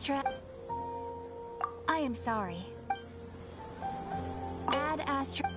Astra... I am sorry. Ad Astra...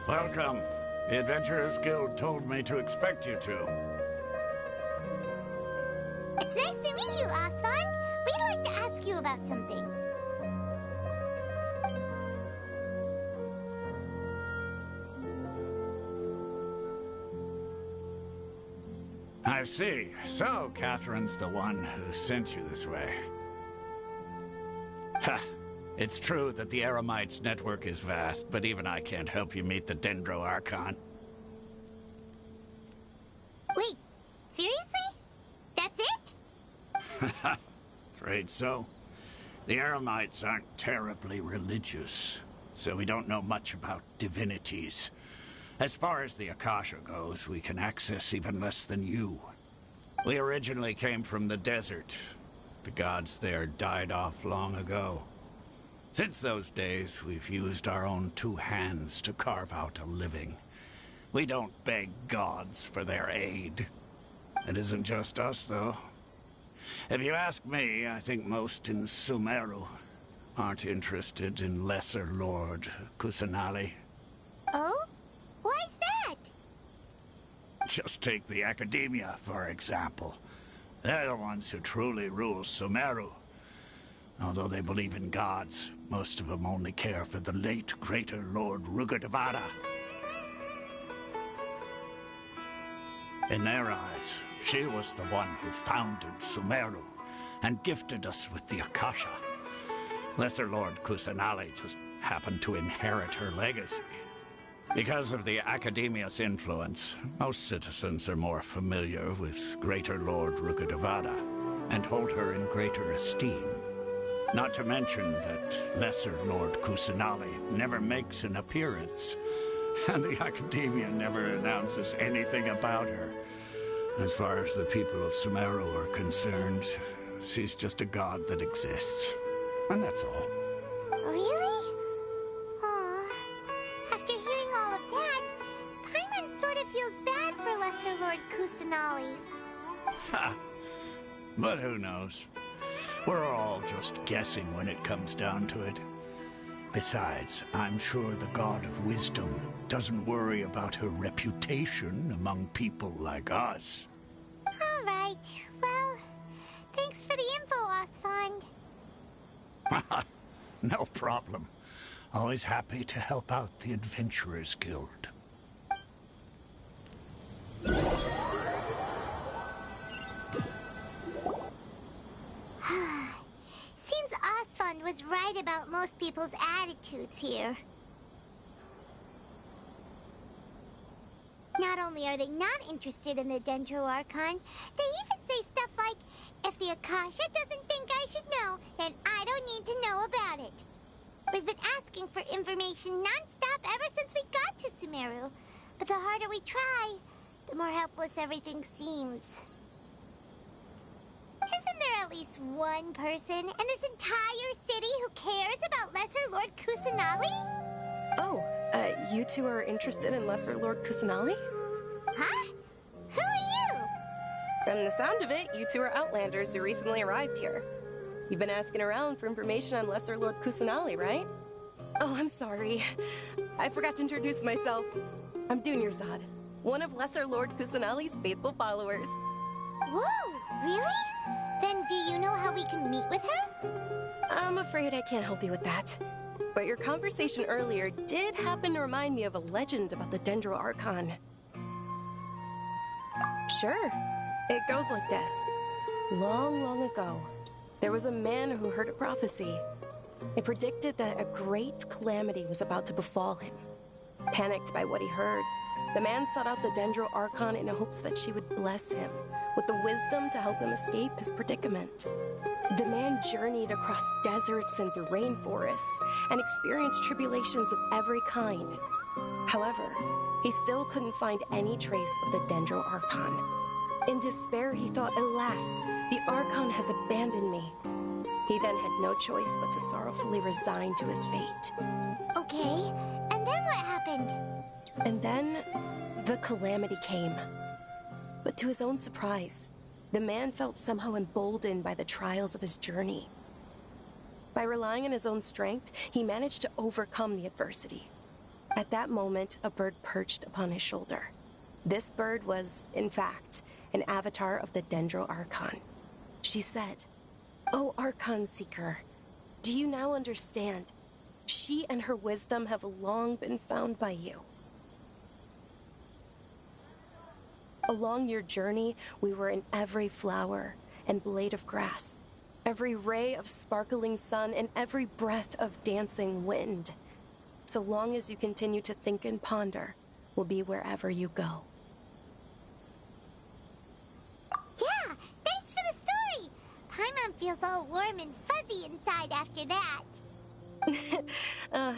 Welcome. The Adventurers Guild told me to expect you to. It's nice to meet you, Oswald. We'd like to ask you about something. I see. So, Catherine's the one who sent you this way. Ha! It's true that the Eremites' network is vast, but even I can't help you meet the Dendro Archon. Wait, seriously? That's it? Afraid so. The Eremites aren't terribly religious, so we don't know much about divinities. As far as the Akasha goes, we can access even less than you. We originally came from the desert. The gods there died off long ago. Since those days, we've used our own two hands to carve out a living. We don't beg gods for their aid. It isn't just us, though. If you ask me, I think most in Sumeru aren't interested in Lesser Lord Kusanali. Oh? Why's that? Just take the Academia, for example. They're the ones who truly rule Sumeru. Although they believe in gods, most of them only care for the late Greater Lord Rugurdevada. In their eyes, she was the one who founded Sumeru and gifted us with the Akasha. Lesser Lord Kusanali just happened to inherit her legacy. Because of the Academia's influence, most citizens are more familiar with Greater Lord Rugurdevada and hold her in greater esteem. Not to mention that Lesser Lord Kusanali never makes an appearance, and the Academia never announces anything about her. As far as the people of Sumeru are concerned, she's just a god that exists. And that's all. Really? Aw. After hearing all of that, Paimon sort of feels bad for Lesser Lord Kusanali. Ha! But who knows? We're all just guessing when it comes down to it. Besides, I'm sure the God of Wisdom doesn't worry about her reputation among people like us. All right. Well, thanks for the info, Osfond. No problem. Always happy to help out the Adventurers Guild. Seems Osfond was right about most people's attitudes here. Not only are they not interested in the Dendro Archon, they even say stuff like, if the Akasha doesn't think I should know, then I don't need to know about it. We've been asking for information non-stop ever since we got to Sumeru. But the harder we try, the more helpless everything seems. Isn't there at least one person in this entire city who cares about Lesser Lord Kusanali? Oh, you two are interested in Lesser Lord Kusanali? Huh? Who are you? From the sound of it, you two are Outlanders who recently arrived here. You've been asking around for information on Lesser Lord Kusanali, right? Oh, I'm sorry. I forgot to introduce myself. I'm Dunyarzad, one of Lesser Lord Kusanali's faithful followers. Whoa, really? Then do you know how we can meet with her? I'm afraid I can't help you with that. But your conversation earlier did happen to remind me of a legend about the Dendro Archon. Sure. It goes like this. Long, long ago, there was a man who heard a prophecy. It predicted that a great calamity was about to befall him. Panicked by what he heard, the man sought out the Dendro Archon in hopes that she would bless him with the wisdom to help him escape his predicament. The man journeyed across deserts and through rainforests and experienced tribulations of every kind. However, he still couldn't find any trace of the Dendro Archon. In despair, he thought, alas, the Archon has abandoned me. He then had no choice but to sorrowfully resign to his fate. Okay, and then what happened? And then, the calamity came. But to his own surprise, the man felt somehow emboldened by the trials of his journey. By relying on his own strength, he managed to overcome the adversity. At that moment, a bird perched upon his shoulder. This bird was, in fact, an avatar of the Dendro Archon. She said, "O Archon Seeker, do you now understand? She and her wisdom have long been found by you. Along your journey, we were in every flower and blade of grass, every ray of sparkling sun, and every breath of dancing wind. So long as you continue to think and ponder, we'll be wherever you go." Yeah, thanks for the story! Paimon feels all warm and fuzzy inside after that.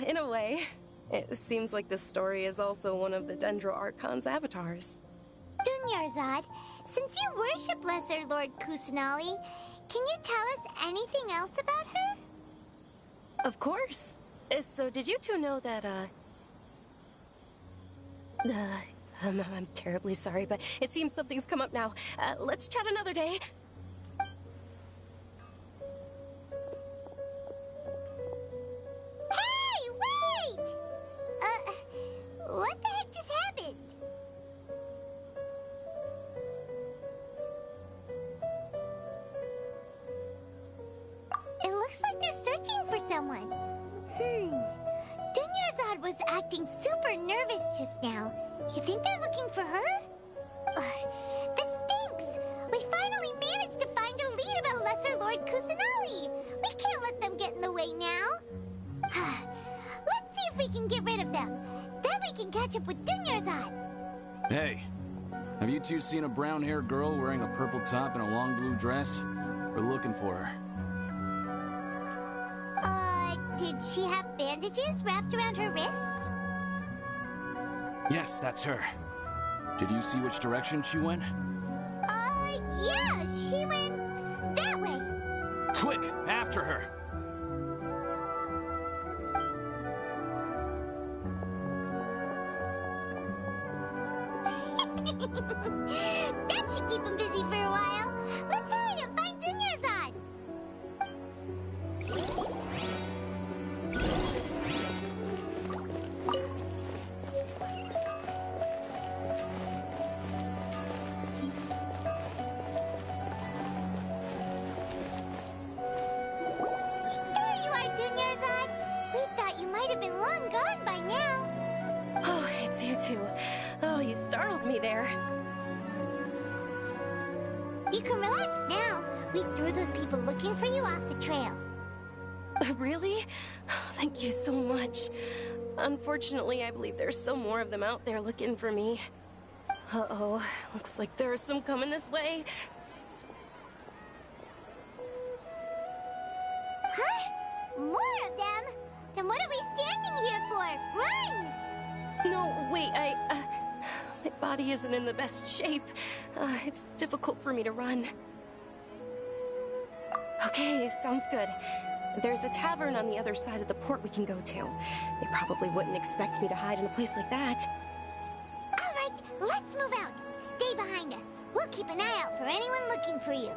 In a way. It seems like this story is also one of the Dendro Archon's avatars. Dunyarzad, since you worship Lesser Lord Kusanali, can you tell us anything else about her? Of course. So did you two know that, I'm terribly sorry, but it seems something's come up now. Let's chat another day. Hey, wait! What the heck just happened? It looks like they're searching for someone. Dunyarzad was acting super nervous just now. You think they're looking for her? This stinks! We finally managed to find a lead about Lesser Lord Kusanali. We can't let them get in the way now. Let's see if we can get rid of them. Then we can catch up with Dunyarzad. Hey, have you two seen a brown-haired girl wearing a purple top and a long blue dress? We're looking for her. Did she have bandages wrapped around her wrists? Yes, that's her. Did you see which direction she went? Yeah, she went that way. Quick, after her! That should keep him busy for a while. Let's hurry and find Dunyarzad. There you are, Dunyarzad. We thought you might have been long gone by now. Oh, it's you two. Oh, you startled me there. You can relax now. We threw those people looking for you off the trail. Really? Thank you so much. Unfortunately, I believe there's still more of them out there looking for me. Uh-oh, looks like there's some coming this way. Huh? More of them? Then what are we standing here for? Run! No, wait, my body isn't in the best shape. It's difficult for me to run. Okay, sounds good. There's a tavern on the other side of the port we can go to. They probably wouldn't expect me to hide in a place like that. All right, let's move out. Stay behind us. We'll keep an eye out for anyone looking for you.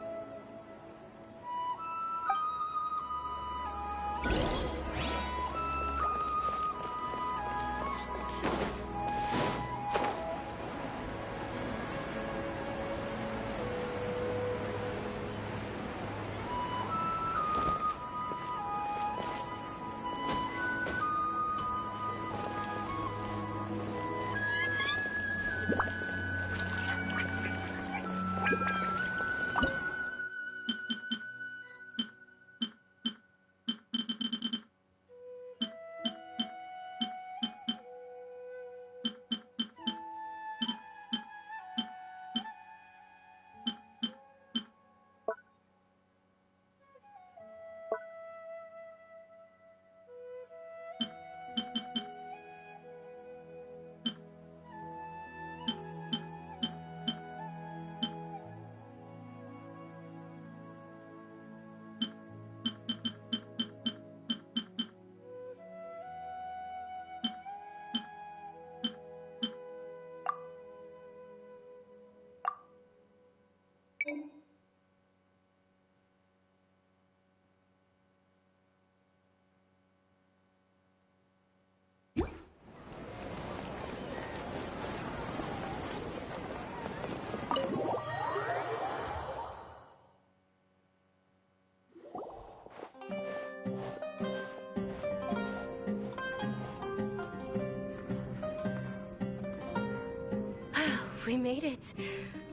We made it.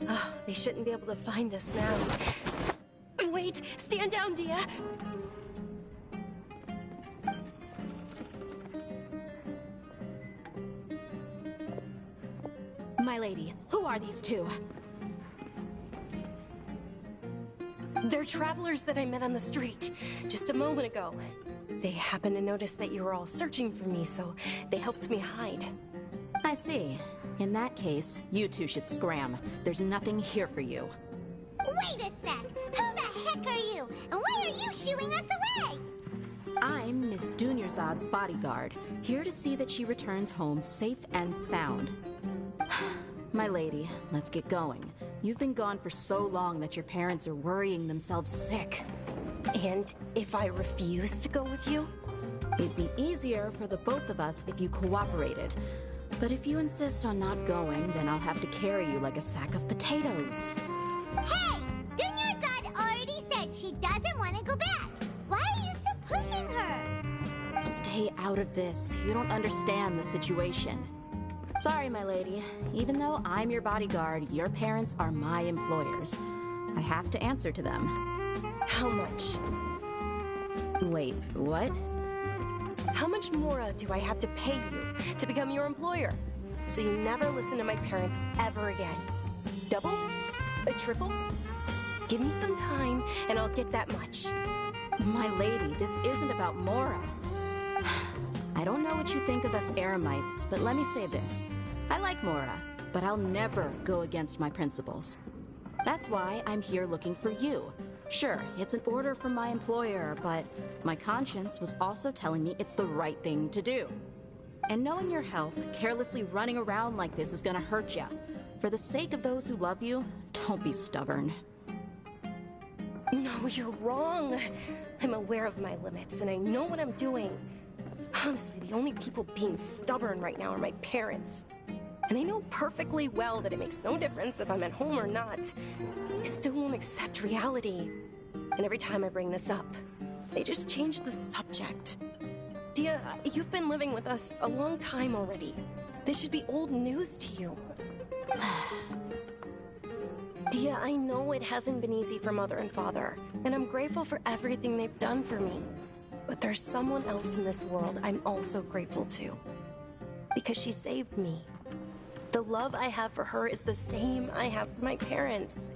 Oh, they shouldn't be able to find us now. Wait! Stand down, Dia! My lady, who are these two? They're travelers that I met on the street just a moment ago. They happened to notice that you were all searching for me, so they helped me hide. I see. In that case, you two should scram. There's nothing here for you. Wait a sec! Who the heck are you? And why are you shooing us away? I'm Miss Dunyarzad's bodyguard, here to see that she returns home safe and sound. My lady, let's get going. You've been gone for so long that your parents are worrying themselves sick. And if I refuse to go with you? It'd be easier for the both of us if you cooperated. But if you insist on not going, then I'll have to carry you like a sack of potatoes. Hey! Dunyarzad already said she doesn't want to go back. Why are you still pushing her? Stay out of this. You don't understand the situation. Sorry, my lady. Even though I'm your bodyguard, your parents are my employers. I have to answer to them. How much? Wait, what? How much more do I have to pay you to become your employer? So you never listen to my parents ever again. Double? A triple? Give me some time and I'll get that much. My lady, this isn't about Mora. I don't know what you think of us Eremites, but let me say this. I like Mora, but I'll never go against my principles. That's why I'm here looking for you. Sure, it's an order from my employer, but my conscience was also telling me it's the right thing to do. And knowing your health, carelessly running around like this is gonna hurt ya. For the sake of those who love you, don't be stubborn. No, you're wrong. I'm aware of my limits and I know what I'm doing. Honestly, the only people being stubborn right now are my parents. And they know perfectly well that it makes no difference if I'm at home or not. They still won't accept reality. And every time I bring this up, they just change the subject. Dia, you've been living with us a long time already. This should be old news to you. Dia, I know it hasn't been easy for Mother and Father, and I'm grateful for everything they've done for me. But there's someone else in this world I'm also grateful to. Because she saved me. The love I have for her is the same I have for my parents.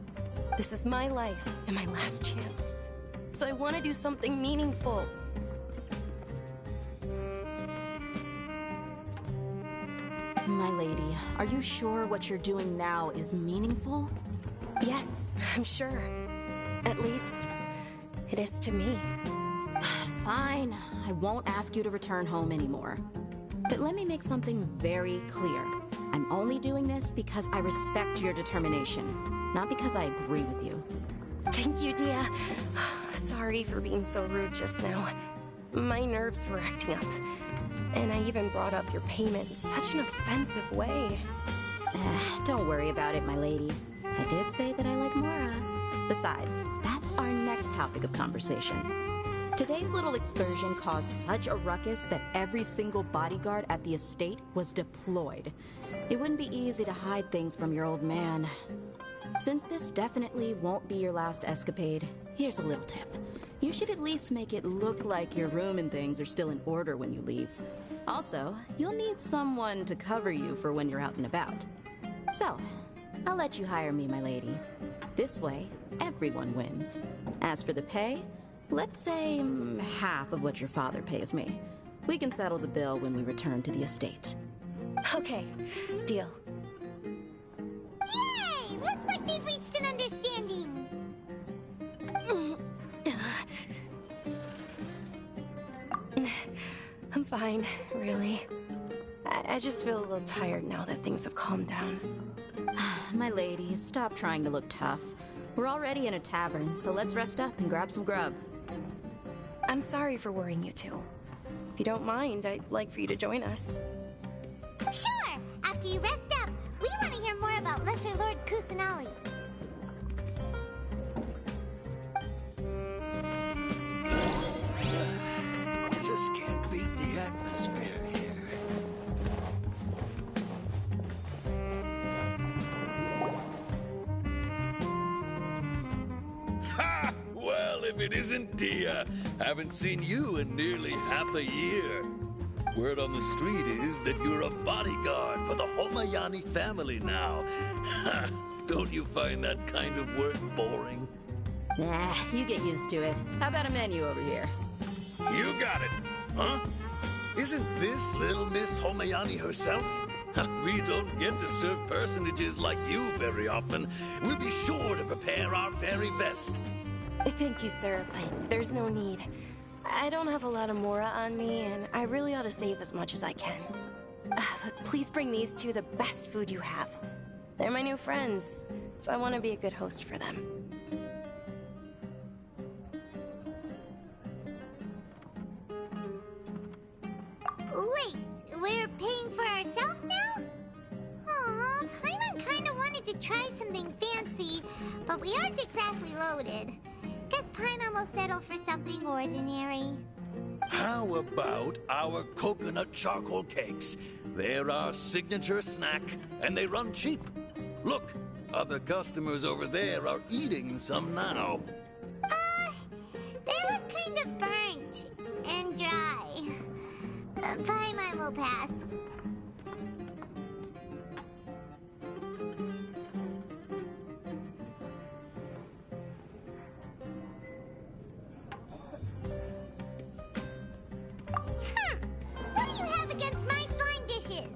This is my life and my last chance. So I want to do something meaningful. My lady, are you sure what you're doing now is meaningful? Yes, I'm sure. At least, it is to me. Fine, I won't ask you to return home anymore. But let me make something very clear. I'm only doing this because I respect your determination, not because I agree with you. Thank you, Dia. Sorry for being so rude just now. My nerves were acting up. And I even brought up your payment in such an offensive way. Don't worry about it, my lady. I did say that I like Mora. Besides, that's our next topic of conversation. Today's little excursion caused such a ruckus that every single bodyguard at the estate was deployed. It wouldn't be easy to hide things from your old man. Since this definitely won't be your last escapade, here's a little tip. You should at least make it look like your room and things are still in order when you leave. Also, you'll need someone to cover you for when you're out and about. So, I'll let you hire me, my lady. This way, everyone wins. As for the pay, let's say half of what your father pays me. We can settle the bill when we return to the estate. Okay, deal. Yay! Looks like they've reached an understanding. I'm fine, really. I just feel a little tired now that things have calmed down. My lady, stop trying to look tough. We're already in a tavern, so let's rest up and grab some grub. I'm sorry for worrying you two. If you don't mind, I'd like for you to join us. Sure! After you rest up, we want to hear more about Lesser Lord Kusanali. I just can't beat the atmosphere here. Ha! Well, if it isn't Dia. Haven't seen you in nearly half a year. Word on the street is that you're a bodyguard for the Homayani family now. Ha! Don't you find that kind of work boring? Nah, you get used to it. How about a menu over here? You got it, huh? Isn't this little Miss Homayani herself? We don't get to serve personages like you very often. We'll be sure to prepare our very best. Thank you, sir, but there's no need. I don't have a lot of Mora on me, and I really ought to save as much as I can. But please bring these two the best food you have. They're my new friends, so I want to be a good host for them. Wait, we're paying for ourselves now? Aw, Paimon kinda wanted to try something fancy, but we aren't exactly loaded. Guess Paimon will settle for something ordinary. How about our coconut charcoal cakes? They're our signature snack, and they run cheap. Look, other customers over there are eating some now. They look kind of burnt and dry. Paimon will pass. What do you have against my fine dishes?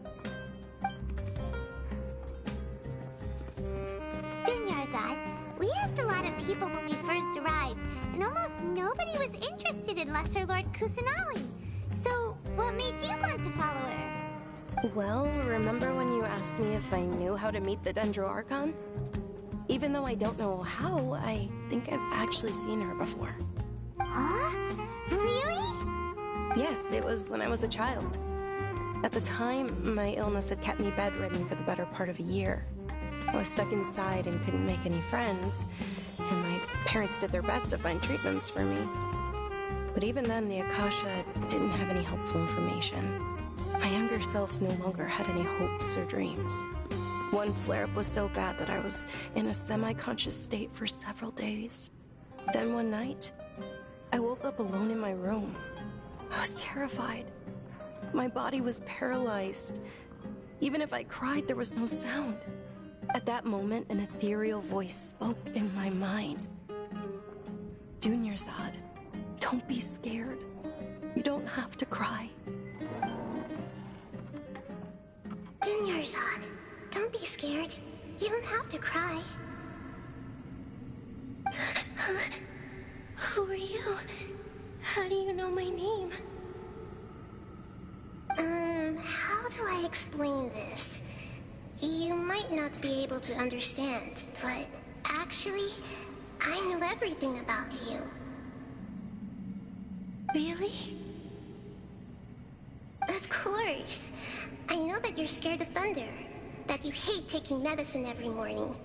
Dunyarzad, we asked a lot of people when we first arrived, and almost nobody was interested in Lesser Lord Kusanali. So, what made you want to follow her? Well, remember when you asked me if I knew how to meet the Dendro Archon? Even though I don't know how, I think I've actually seen her before. Huh? Really? Yes, it was when I was a child. At the time, my illness had kept me bedridden for the better part of a year. I was stuck inside and couldn't make any friends, and my parents did their best to find treatments for me. But even then, the Akasha didn't have any helpful information. My younger self no longer had any hopes or dreams. One flare-up was so bad that I was in a semi-conscious state for several days. Then one night, I woke up alone in my room. I was terrified. My body was paralyzed. Even if I cried, there was no sound. At that moment, an ethereal voice spoke in my mind. Dunyarzad, don't be scared. You don't have to cry. Dunyarzad, don't be scared. You don't have to cry. Who are you? How do you know my name? How do I explain this? You might not be able to understand, but Actually, I know everything about you. Really? Of course. I know that you're scared of thunder, that you hate taking medicine every morning,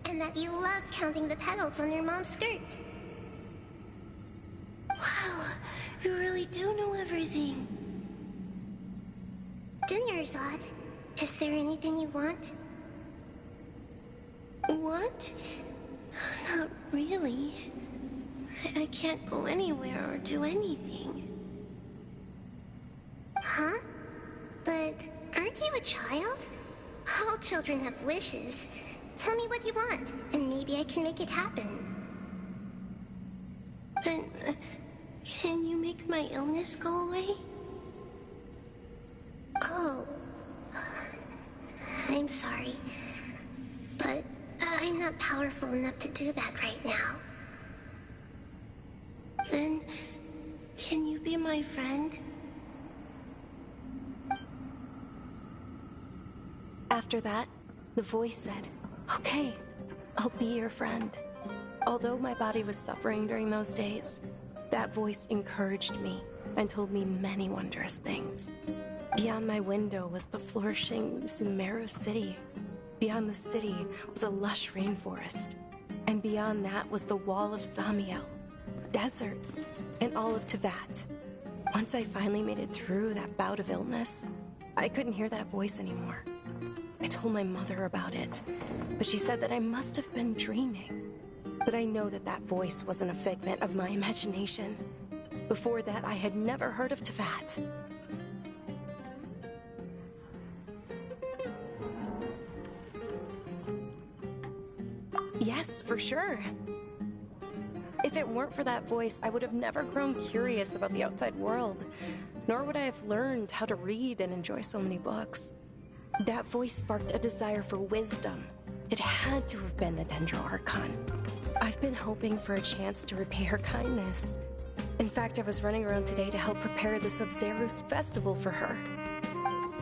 and that you love counting the petals on your mom's skirt. Wow, you really do know everything. Dunyarzad, is there anything you want? Want? Not really. I can't go anywhere or do anything. Huh? But aren't you a child? All children have wishes. Tell me what you want, and maybe I can make it happen. But can you make my illness go away? Oh. I'm sorry. But I'm not powerful enough to do that right now. Then, can you be my friend? After that, the voice said, "Okay, I'll be your friend." Although my body was suffering during those days, that voice encouraged me and told me many wondrous things. Beyond my window was the flourishing Sumeru city. Beyond the city was a lush rainforest. And beyond that was the wall of Samiel, deserts, and all of Teyvat. Once I finally made it through that bout of illness, I couldn't hear that voice anymore. I told my mother about it, but she said that I must have been dreaming. But I know that that voice wasn't a figment of my imagination. Before that, I had never heard of Teyvat. Yes, for sure. If it weren't for that voice, I would have never grown curious about the outside world, nor would I have learned how to read and enjoy so many books. That voice sparked a desire for wisdom. It had to have been the Dendro Archon. I've been hoping for a chance to repay her kindness. In fact, I was running around today to help prepare the Sub-Zerus festival for her.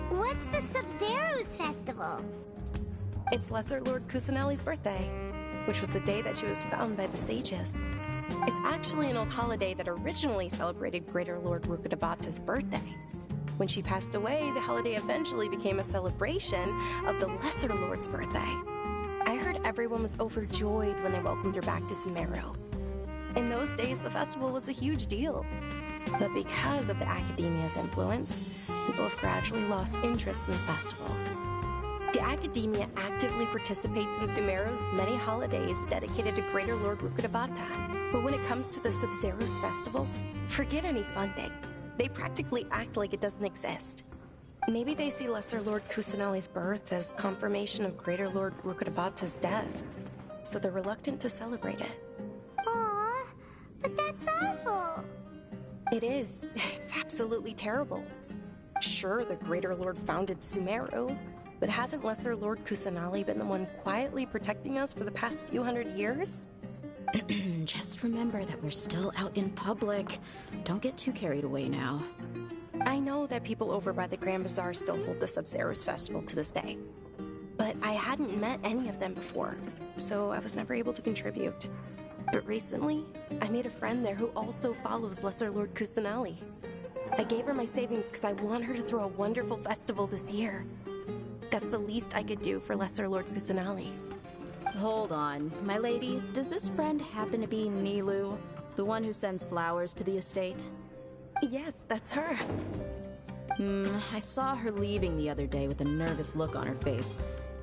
What's the Sub-Zerus festival? It's Lesser Lord Kusanali's birthday, which was the day that she was found by the sages. It's actually an old holiday that originally celebrated Greater Lord Rukkhadevata's birthday. When she passed away, the holiday eventually became a celebration of the Lesser Lord's birthday. I heard everyone was overjoyed when they welcomed her back to Sumeru. In those days, the festival was a huge deal. But because of the Academia's influence, people have gradually lost interest in the festival. The Academia actively participates in Sumeru's many holidays dedicated to Greater Lord Rukkhadevata. But when it comes to the Sub-Zerus festival, forget any funding. They practically act like it doesn't exist. Maybe they see Lesser Lord Kusanali's birth as confirmation of Greater Lord Rukkhadevata's death, so they're reluctant to celebrate it. Aww, but that's awful. It is. It's absolutely terrible. Sure, the Greater Lord founded Sumeru, but hasn't Lesser Lord Kusanali been the one quietly protecting us for the past few hundred years? Just remember that we're still out in public. Don't get too carried away now. I know that people over by the Grand Bazaar still hold the Sub-Zerus festival to this day. But I hadn't met any of them before, so I was never able to contribute. But recently, I made a friend there who also follows Lesser Lord Kusanali. I gave her my savings because I want her to throw a wonderful festival this year. That's the least I could do for Lesser Lord Kusanali. Hold on, my lady. Does this friend happen to be Nilu, the one who sends flowers to the estate? Yes, that's her. I saw her leaving the other day with a nervous look on her face.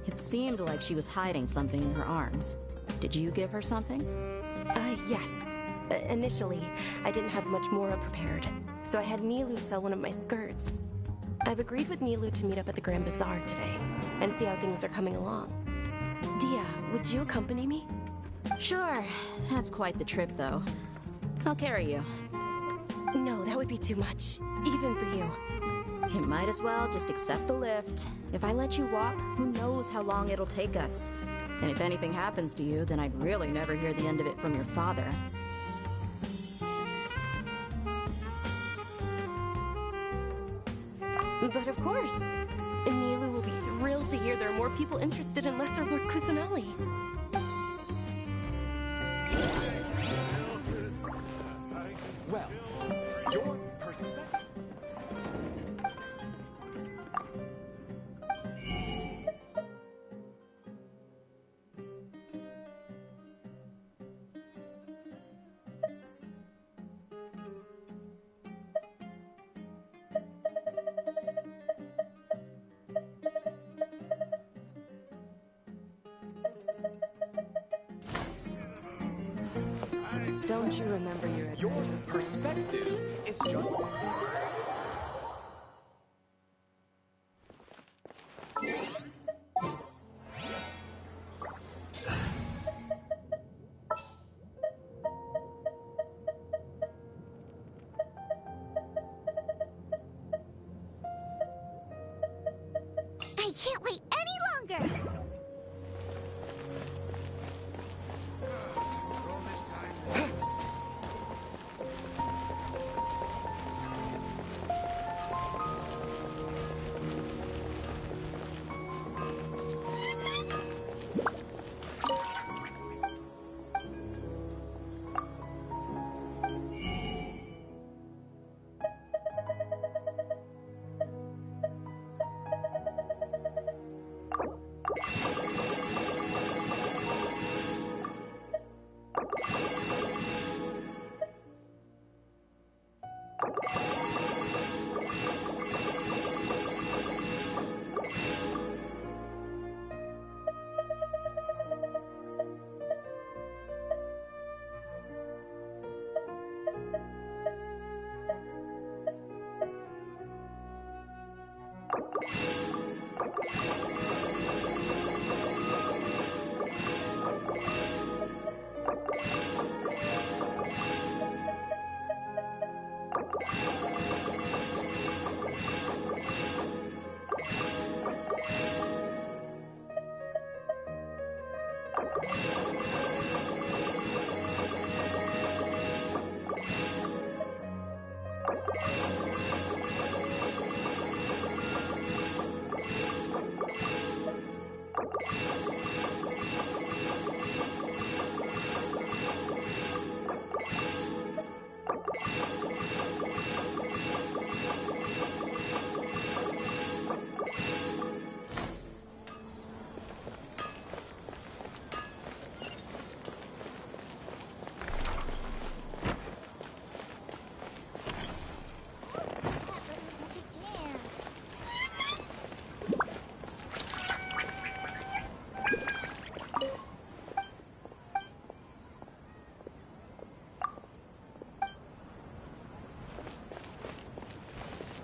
It seemed like she was hiding something in her arms. Did you give her something? Yes. Initially, I didn't have much Mora prepared, so I had Nilu sell one of my skirts. I've agreed with Nilu to meet up at the Grand Bazaar today, and see how things are coming along. Dia, would you accompany me? Sure. That's quite the trip, though. I'll carry you. No, that would be too much, even for you. You might as well just accept the lift. If I let you walk, who knows how long it'll take us. And if anything happens to you, then I'd really never hear the end of it from your father. But of course, Nilu will be thrilled to hear there are more people interested in Lesser Lord Kusanali. Your perspective. Don't you remember your Your perspective is just... I can't wait any longer!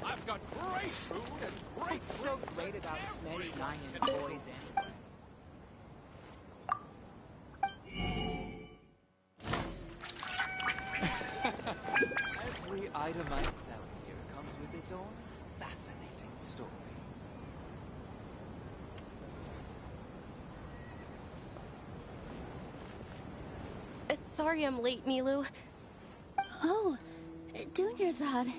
I've got great food and great... What's so great about Smash 9 and boys anyway? Every item I sell here comes with its own fascinating story. Sorry I'm late, Milu. Oh, Dunyarzad.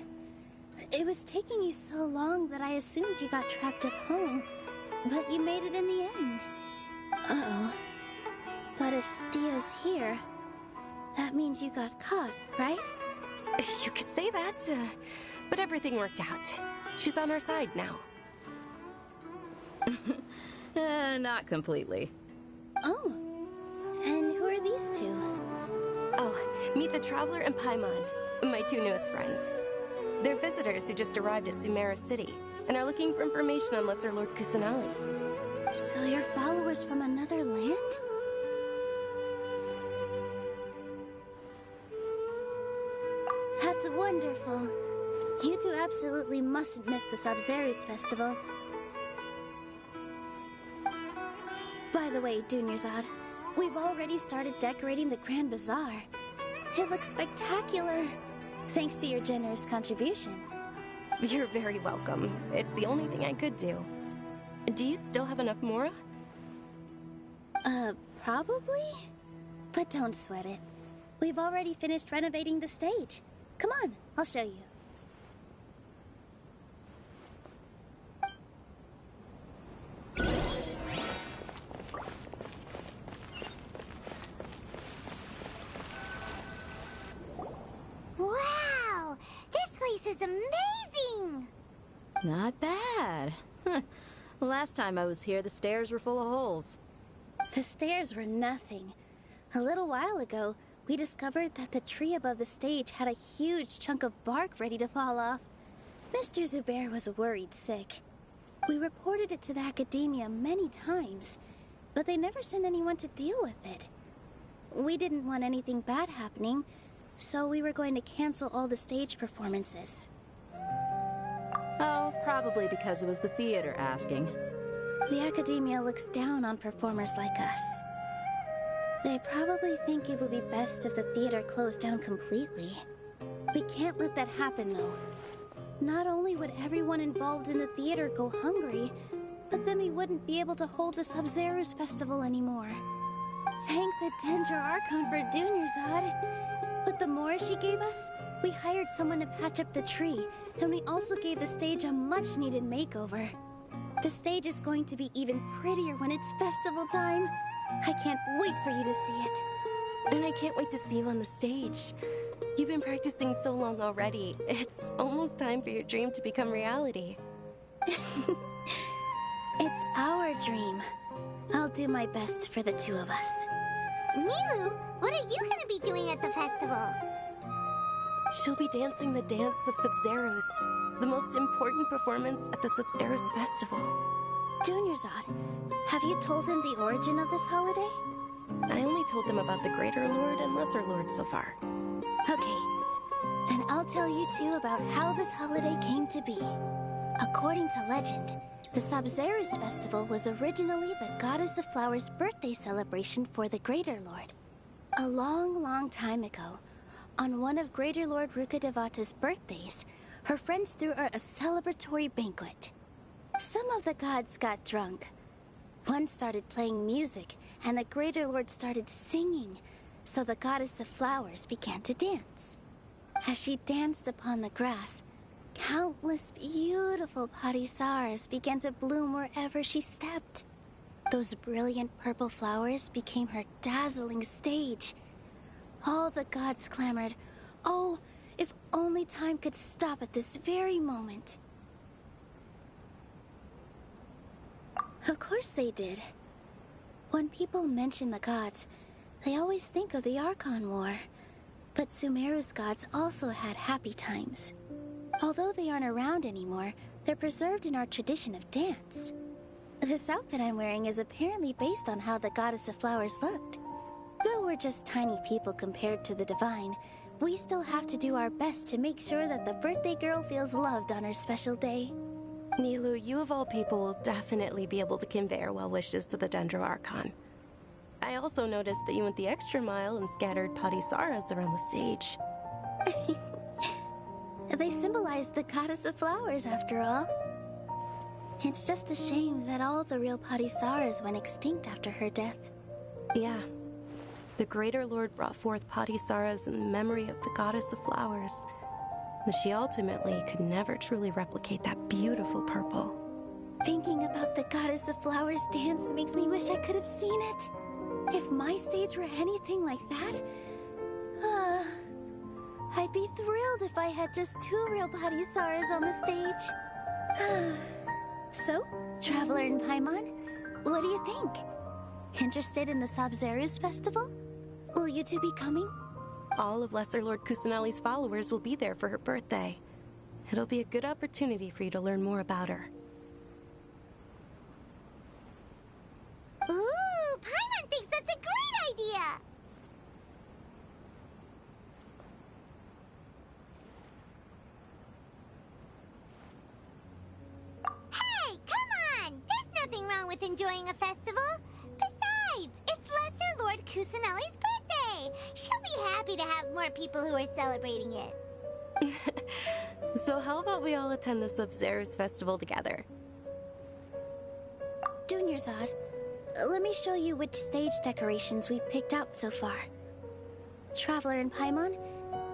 It was taking you so long that I assumed you got trapped at home, but you made it in the end. Uh-oh. But if Dia's here, that means you got caught, right? You could say that, but everything worked out. She's on our side now. Not completely. Oh, and who are these two? Oh, meet the Traveler and Paimon, my two newest friends. They're visitors who just arrived at Sumeru City and are looking for information on Lesser Lord Kusanali. So you're followers from another land? That's wonderful. You two absolutely mustn't miss the Sabzeruz festival. By the way, Dunyarzad, we've already started decorating the Grand Bazaar. It looks spectacular, thanks to your generous contribution. You're very welcome. It's the only thing I could do. Do you still have enough Mora? Probably? But don't sweat it. We've already finished renovating the stage. Come on, I'll show you. Wow! This Not bad. Huh. Last time I was here, the stairs were full of holes. The stairs were nothing. A little while ago, we discovered that the tree above the stage had a huge chunk of bark ready to fall off. Mr. Zubair was worried sick. We reported it to the academia many times, but they never sent anyone to deal with it. We didn't want anything bad happening, so we were going to cancel all the stage performances. Oh, probably because it was the theater asking. The academia looks down on performers like us. They probably think it would be best if the theater closed down completely. We can't let that happen, though. Not only would everyone involved in the theater go hungry, but then we wouldn't be able to hold the Sub-Zero's festival anymore. Thank the Dendro Archon for Dunyarzad. With the Mora she gave us, we hired someone to patch up the tree, and we also gave the stage a much-needed makeover. The stage is going to be even prettier when it's festival time. I can't wait for you to see it. And I can't wait to see you on the stage. You've been practicing so long already. It's almost time for your dream to become reality. It's our dream. I'll do my best for the two of us. Milu, what are you gonna be doing at the festival? She'll be dancing the dance of Sub-Zeros, the most important performance at the Sub-Zeros festival. Dunyarzad, have you told him the origin of this holiday? I only told them about the Greater Lord and Lesser Lord so far. Okay, then I'll tell you two about how this holiday came to be. According to legend, the Sub-Zeros festival was originally the Goddess of Flowers' birthday celebration for the Greater Lord. A long, long time ago, on one of Greater Lord Rukkhadevata's birthdays, her friends threw her a celebratory banquet. Some of the gods got drunk. One started playing music, and the Greater Lord started singing, so the Goddess of Flowers began to dance. As she danced upon the grass, countless beautiful parisaras began to bloom wherever she stepped. Those brilliant purple flowers became her dazzling stage. All the gods clamored, "Oh, if only time could stop at this very moment." Of course they did. When people mention the gods, they always think of the Archon War. But Sumeru's gods also had happy times. Although they aren't around anymore, they're preserved in our tradition of dance. This outfit I'm wearing is apparently based on how the Goddess of Flowers looked. Though we're just tiny people compared to the Divine, we still have to do our best to make sure that the birthday girl feels loved on her special day. Nilu, you of all people will definitely be able to convey our well wishes to the Dendro Archon. I also noticed that you went the extra mile and scattered parisaras around the stage. They symbolize the Goddess of Flowers, after all. It's just a shame that all the real parisaras went extinct after her death. Yeah. The Greater Lord brought forth parisaras in memory of the Goddess of Flowers. But she ultimately could never truly replicate that beautiful purple. Thinking about the Goddess of Flowers dance makes me wish I could have seen it. If my stage were anything like that, I'd be thrilled if I had just 2 real parisaras on the stage. So, Traveler and Paimon, what do you think? Interested in the Sub-Zeros festival? Will you two be coming? All of Lesser Lord Kusanali's followers will be there for her birthday. It'll be a good opportunity for you to learn more about her. Ooh, Paimon thinks that's a great idea! Hey, come on! There's nothing wrong with enjoying a festival. Besides, it's Lesser Lord Kusanali's birthday. She'll be happy to have more people who are celebrating it. So how about we all attend the Sub-Zeros festival together? Dunyarzad, let me show you which stage decorations we've picked out so far. Traveler and Paimon,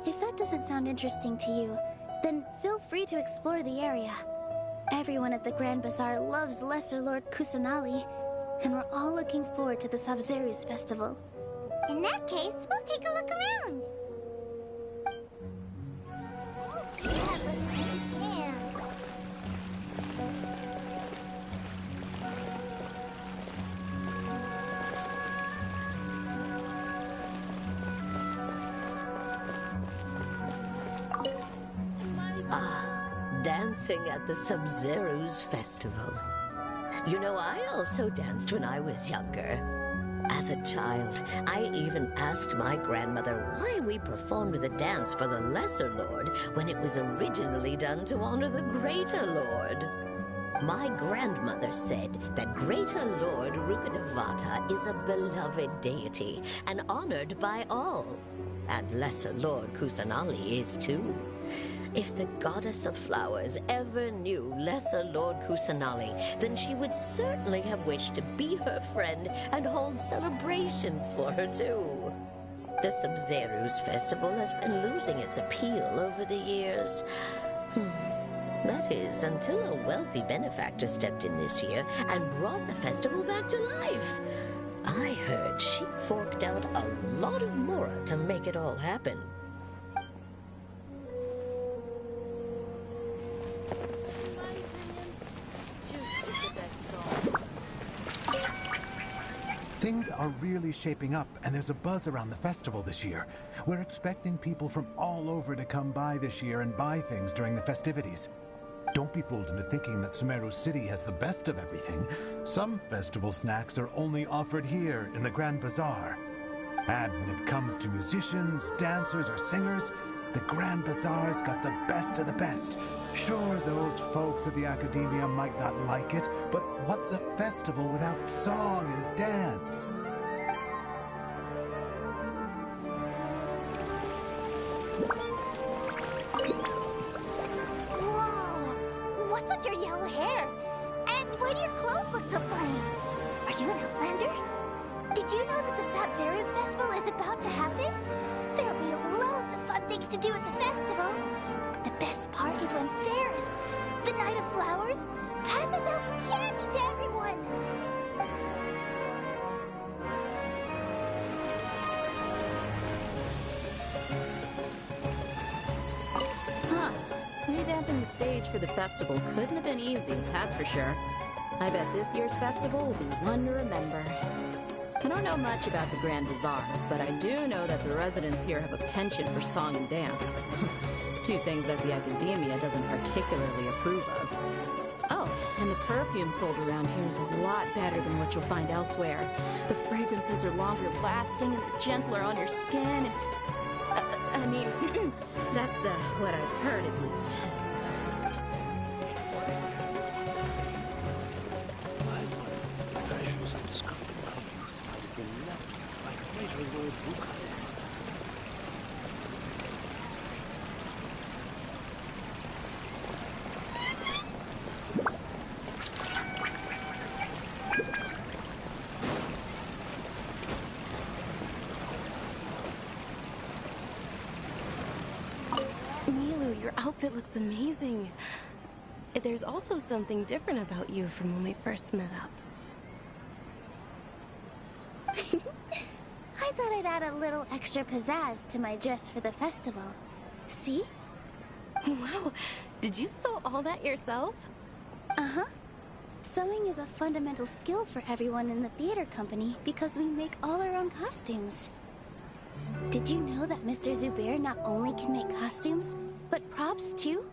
if that doesn't sound interesting to you, then feel free to explore the area. Everyone at the Grand Bazaar loves Lesser Lord Kusanali, and we're all looking forward to the Sub-Zeros festival. In that case, we'll take a look around. Dancing at the Sub-Zero's festival. You know, I also danced when I was younger. As a child, I even asked my grandmother why we performed the dance for the Lesser Lord when it was originally done to honor the Greater Lord. My grandmother said that Greater Lord Rukkhadevata is a beloved deity and honored by all. And Lesser Lord Kusanali is too. If the goddess of flowers ever knew Lesser Lord Kusanali, then she would certainly have wished to be her friend and hold celebrations for her too. The Sub-Zero's festival has been losing its appeal over the years. That is, until a wealthy benefactor stepped in this year and brought the festival back to life. I heard she forked out a lot of mora to make it all happen. Things are really shaping up, and there's a buzz around the festival this year. We're expecting people from all over to come by this year and buy things during the festivities. Don't be fooled into thinking that Sumeru City has the best of everything. Some festival snacks are only offered here in the Grand Bazaar. And when it comes to musicians, dancers, or singers, the Grand Bazaar's got the best of the best. Sure, those folks at the Academia might not like it, but what's a festival without song and dance? Whoa! What's with your yellow hair? And why do your clothes look so funny? Are you an outlander? Did you know that the Sub-Zero's festival is about to happen? There'll be loads of fun things to do at the festival. But the best part is when Ferris, the Knight of Flowers, passes out candy to everyone. Huh. Revamping the stage for the festival couldn't have been easy, that's for sure. I bet this year's festival will be one to remember. I don't know much about the Grand Bazaar, but I do know that the residents here have a penchant for song and dance. Two things that the Academia doesn't particularly approve of. Oh, and the perfume sold around here is a lot better than what you'll find elsewhere. The fragrances are longer lasting and gentler on your skin. I mean, that's what I've heard at least. Treasures I discovered in my youth might have been left by Greater Lord Rukkhadevata. Milu, your outfit looks amazing. There's also something different about you from when we first met up. I thought I'd add a little extra pizzazz to my dress for the festival. See? Wow, did you sew all that yourself? Uh-huh. Sewing is a fundamental skill for everyone in the theater company because we make all our own costumes. Did you know that Mr. Zubair not only can make costumes, but props too?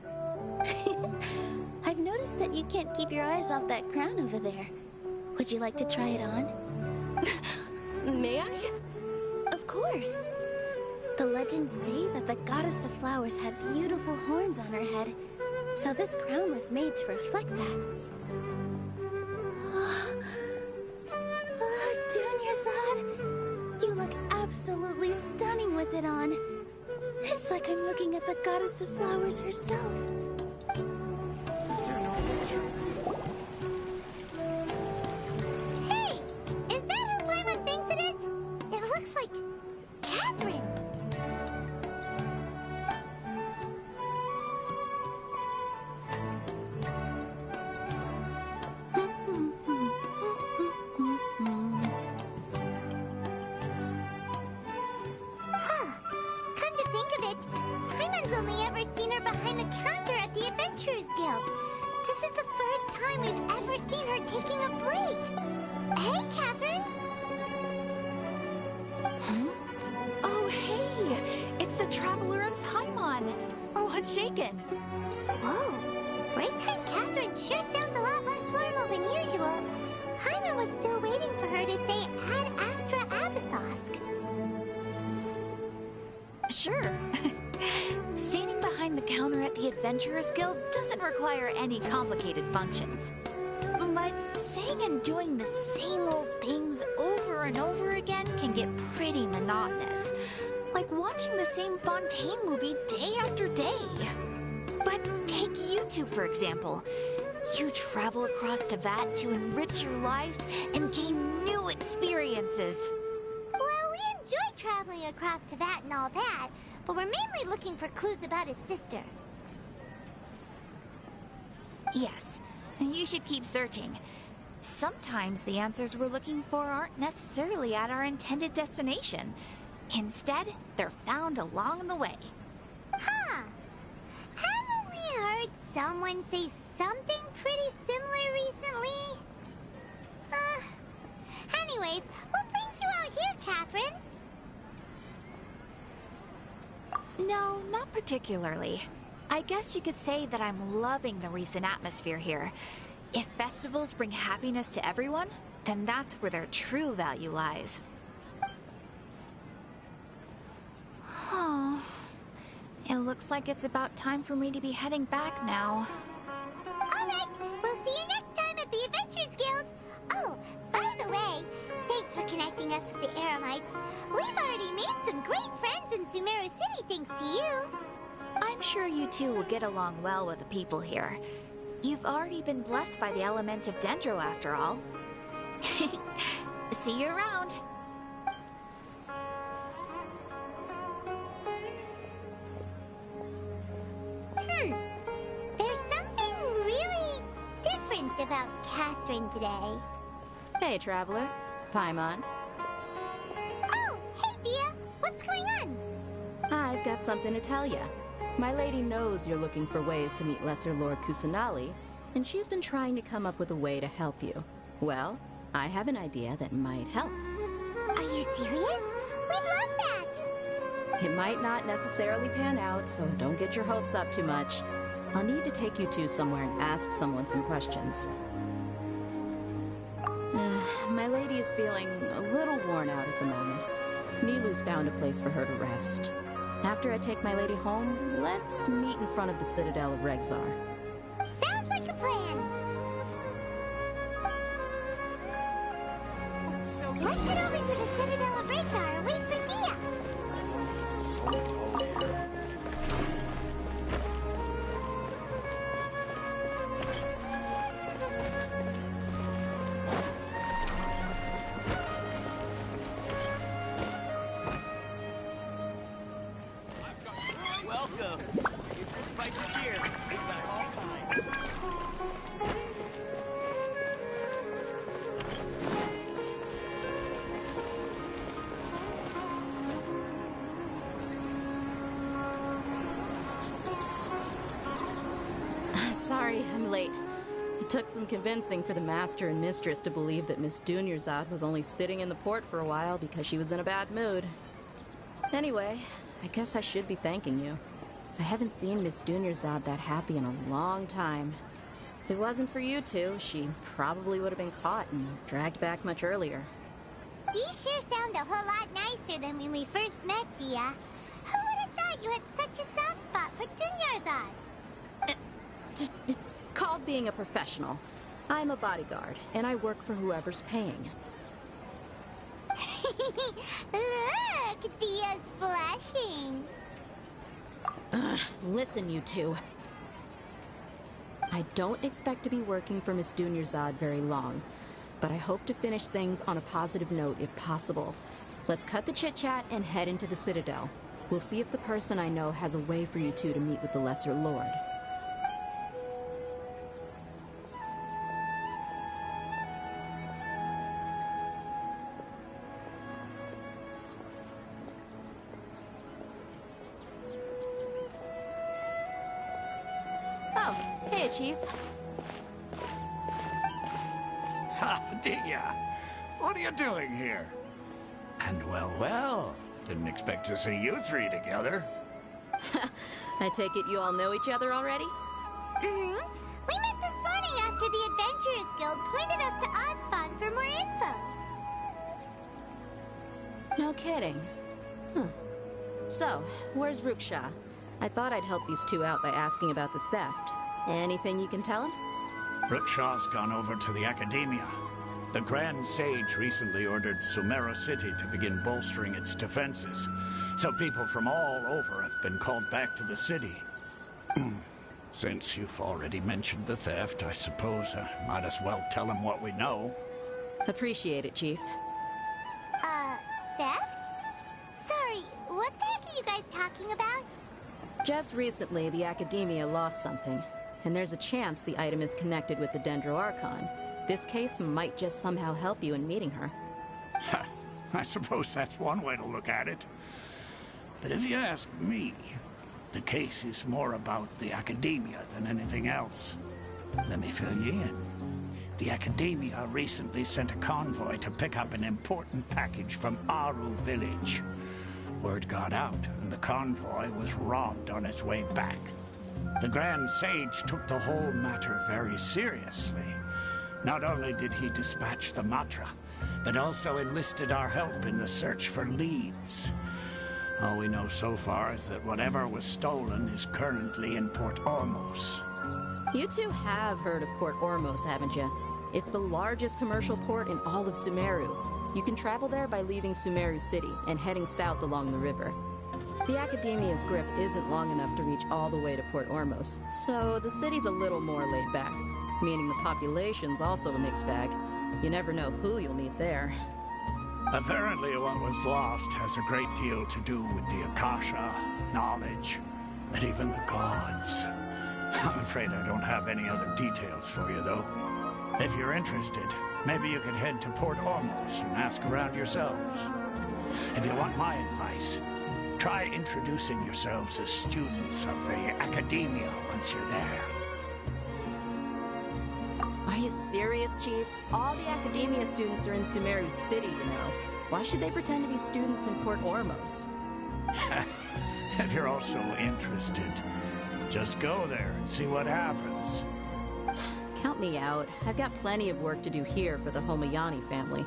I've noticed that you can't keep your eyes off that crown over there. Would you like to try it on? May I? Of course. The legends say that the goddess of flowers had beautiful horns on her head, so this crown was made to reflect that. Dunyarzad, you look absolutely stunning with it on. It's like I'm looking at the goddess of flowers herself. Is there no picture? Hey! Is that who Paimon thinks it is? It looks like Catherine. Huh. Come to think of it, Paimon's only ever seen her behind the counter at the Adventurers Guild. This is the first time we've ever seen her taking a break. Hey, Catherine! Oh, hey! It's the Traveler and Paimon! Oh, everyone's shaken. Whoa. Break time Catherine sure sounds a lot less formal than usual. Paimon was still waiting for her to say Ad Astra Abyssosque. Sure. Standing behind the counter at the Adventurers Guild doesn't require any complicated functions. But saying and doing the same old things over and over again can get pretty monotonous. Like watching the same Fontaine movie day after day. But take you two, for example. You travel across Teyvat to enrich your lives and gain new experiences. Well, we enjoy traveling across Teyvat and all that, but we're mainly looking for clues about his sister. Yes, you should keep searching. Sometimes the answers we're looking for aren't necessarily at our intended destination. Instead, they're found along the way. Huh. Haven't we heard someone say something pretty similar recently? Anyways, what brings you out here, Catherine? No, not particularly. I guess you could say that I'm loving the recent atmosphere here. If festivals bring happiness to everyone, then that's where their true value lies. Oh, it looks like it's about time for me to be heading back now. Alright, we'll see you next time at the Adventurers Guild. Oh, by the way, thanks for connecting us with the Eremites. We've already made some great friends in Sumeru City thanks to you. I'm sure you two will get along well with the people here. You've already been blessed by the element of Dendro after all. See you around. There's something really different about Catherine today. Hey, Traveler. Paimon. Oh, hey, Dia. What's going on? I've got something to tell ya. My lady knows you're looking for ways to meet Lesser Lord Kusanali, and she's been trying to come up with a way to help you. Well, I have an idea that might help. Are you serious? We'd love that! It might not necessarily pan out, so don't get your hopes up too much. I'll need to take you two somewhere and ask someone some questions. My lady is feeling a little worn out at the moment. Nilu's found a place for her to rest. After I take my lady home, let's meet in front of the Citadel of Regzar. Sounds like a plan! So let's head over to the Citadel of Regzar and wait for Dia! so dull here. Welcome. Get your spices here. We've got all kinds. Sorry, I'm late. It took some convincing for the master and mistress to believe that Miss Dunyarzad was only sitting in the port for a while because she was in a bad mood. Anyway, I guess I should be thanking you. I haven't seen Miss Dunyarzad that happy in a long time. If it wasn't for you two, she probably would have been caught and dragged back much earlier. You sure sound a whole lot nicer than when we first met, Dia. Who would have thought you had such a soft spot for Dunyarzad? It's called being a professional. I'm a bodyguard, and I work for whoever's paying. Look, Dia's blushing. Listen, you two. I don't expect to be working for Miss Dunyarzad very long, but I hope to finish things on a positive note if possible. Let's cut the chit-chat and head into the Citadel. We'll see if the person I know has a way for you two to meet with the Lesser Lord. Oh, hey, Chief. Ha, Dia! What are you doing here? And well, didn't expect to see you three together. I take it you all know each other already? Mm-hmm. We met this morning after the Adventurers Guild pointed us to Ozfond for more info. No kidding. Huh. So, where's Ruksha? I thought I'd help these two out by asking about the theft. Anything you can tell him? Ruksha's gone over to the Academia. The Grand Sage recently ordered Sumeru City to begin bolstering its defenses, so people from all over have been called back to the city. Since you've already mentioned the theft, I suppose I might as well tell him what we know. Appreciate it, Chief. Theft? Sorry, what the heck are you guys talking about? Just recently, the Academia lost something, and there's a chance the item is connected with the Dendro Archon. This case might just somehow help you in meeting her. I suppose that's one way to look at it. But if you ask me, the case is more about the Academia than anything else. Let me fill you in. The Academia recently sent a convoy to pick up an important package from Aru village. Word got out, and the convoy was robbed on its way back. The Grand Sage took the whole matter very seriously. Not only did he dispatch the Matra, but also enlisted our help in the search for leads. All we know so far is that whatever was stolen is currently in Port Ormos. You two have heard of Port Ormos, haven't you? It's the largest commercial port in all of Sumeru. You can travel there by leaving Sumeru City and heading south along the river. The Academia's grip isn't long enough to reach all the way to Port Ormos, so the city's a little more laid back, meaning the population's also a mixed bag. You never know who you'll meet there. Apparently what was lost has a great deal to do with the Akasha, knowledge, and even the gods. I'm afraid I don't have any other details for you, though. If you're interested, maybe you can head to Port Ormos and ask around yourselves. If you want my advice, try introducing yourselves as students of the Academia once you're there. Are you serious, Chief? All the Academia students are in Sumeru City, you know. Why should they pretend to be students in Port Ormos? If you're also interested, just go there and see what happens. Count me out. I've got plenty of work to do here for the Homayani family.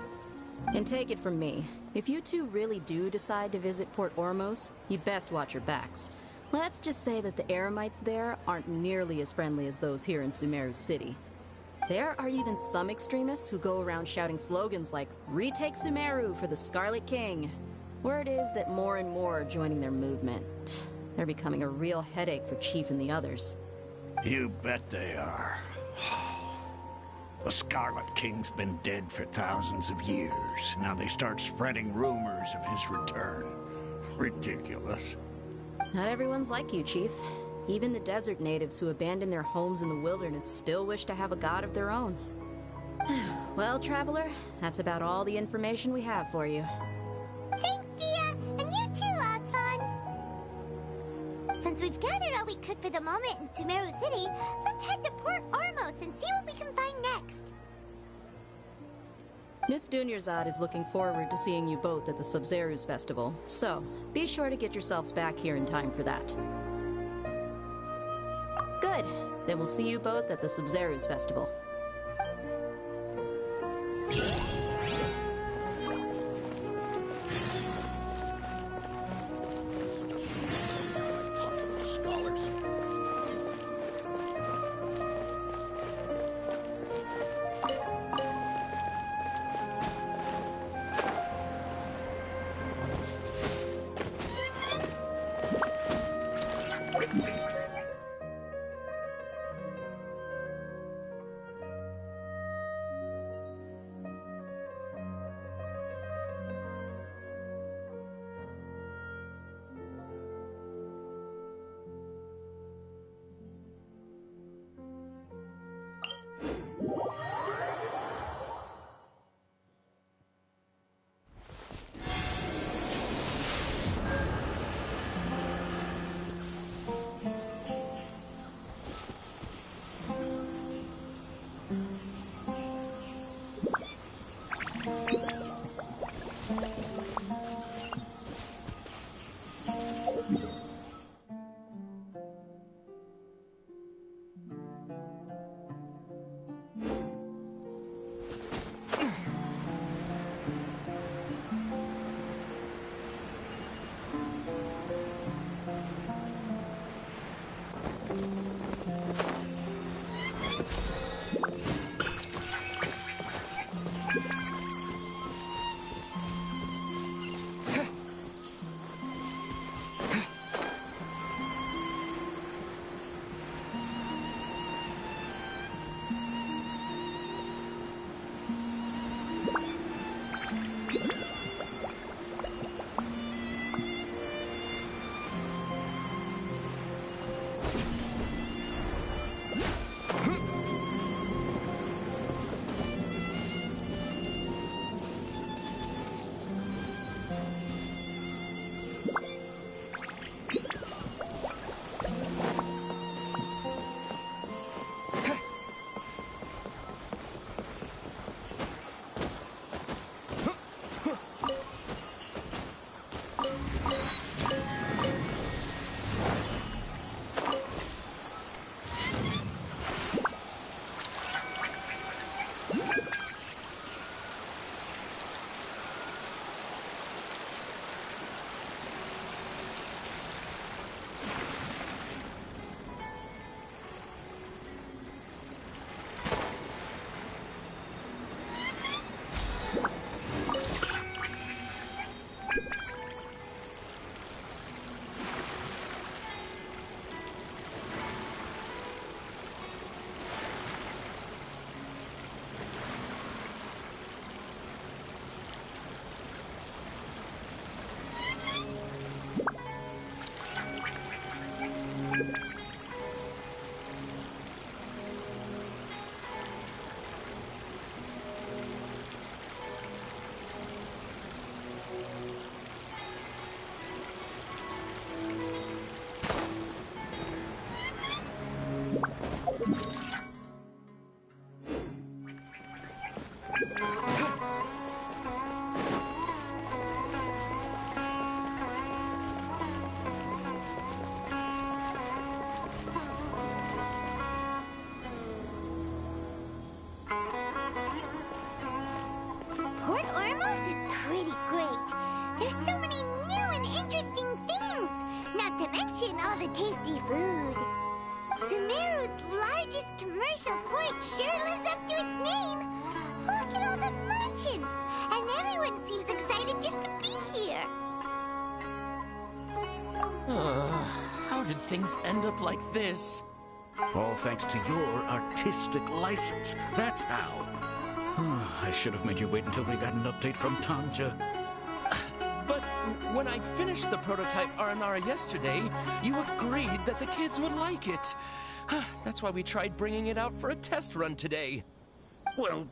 And take it from me, if you two really do decide to visit Port Ormos, you best watch your backs. Let's just say that the Eremites there aren't nearly as friendly as those here in Sumeru City. There are even some extremists who go around shouting slogans like, "Retake Sumeru for the Scarlet King." Word is that more and more are joining their movement. They're becoming a real headache for Chief and the others. You bet they are. The Scarlet King's been dead for thousands of years. Now they start spreading rumors of his return. Ridiculous. Not everyone's like you, Chief. Even the desert natives who abandoned their homes in the wilderness still wish to have a god of their own. Well, Traveler, that's about all the information we have for you. Thanks, Dia! And you too, Ozfond! Since we've gathered all we could for the moment in Sumeru City, let's head to Port Ormos and see what we can find next. Miss Dunyarzad is looking forward to seeing you both at the Sub-Zerus Festival, so be sure to get yourselves back here in time for that. Good. Then we'll see you both at the Sub-Zerus Festival. Talk to those scholars. Port Ormos is pretty great. There's so many new and interesting things, not to mention all the tasty food. Sumeru's largest commercial port sure lives up to its name. Look at all the merchants, and everyone seems excited just to be here. How did things end up like this? All thanks to your artistic license. That's how. I should have made you wait until we got an update from Tanja. But when I finished the prototype Aranara yesterday, you agreed that the kids would like it. That's why we tried bringing it out for a test run today. Well,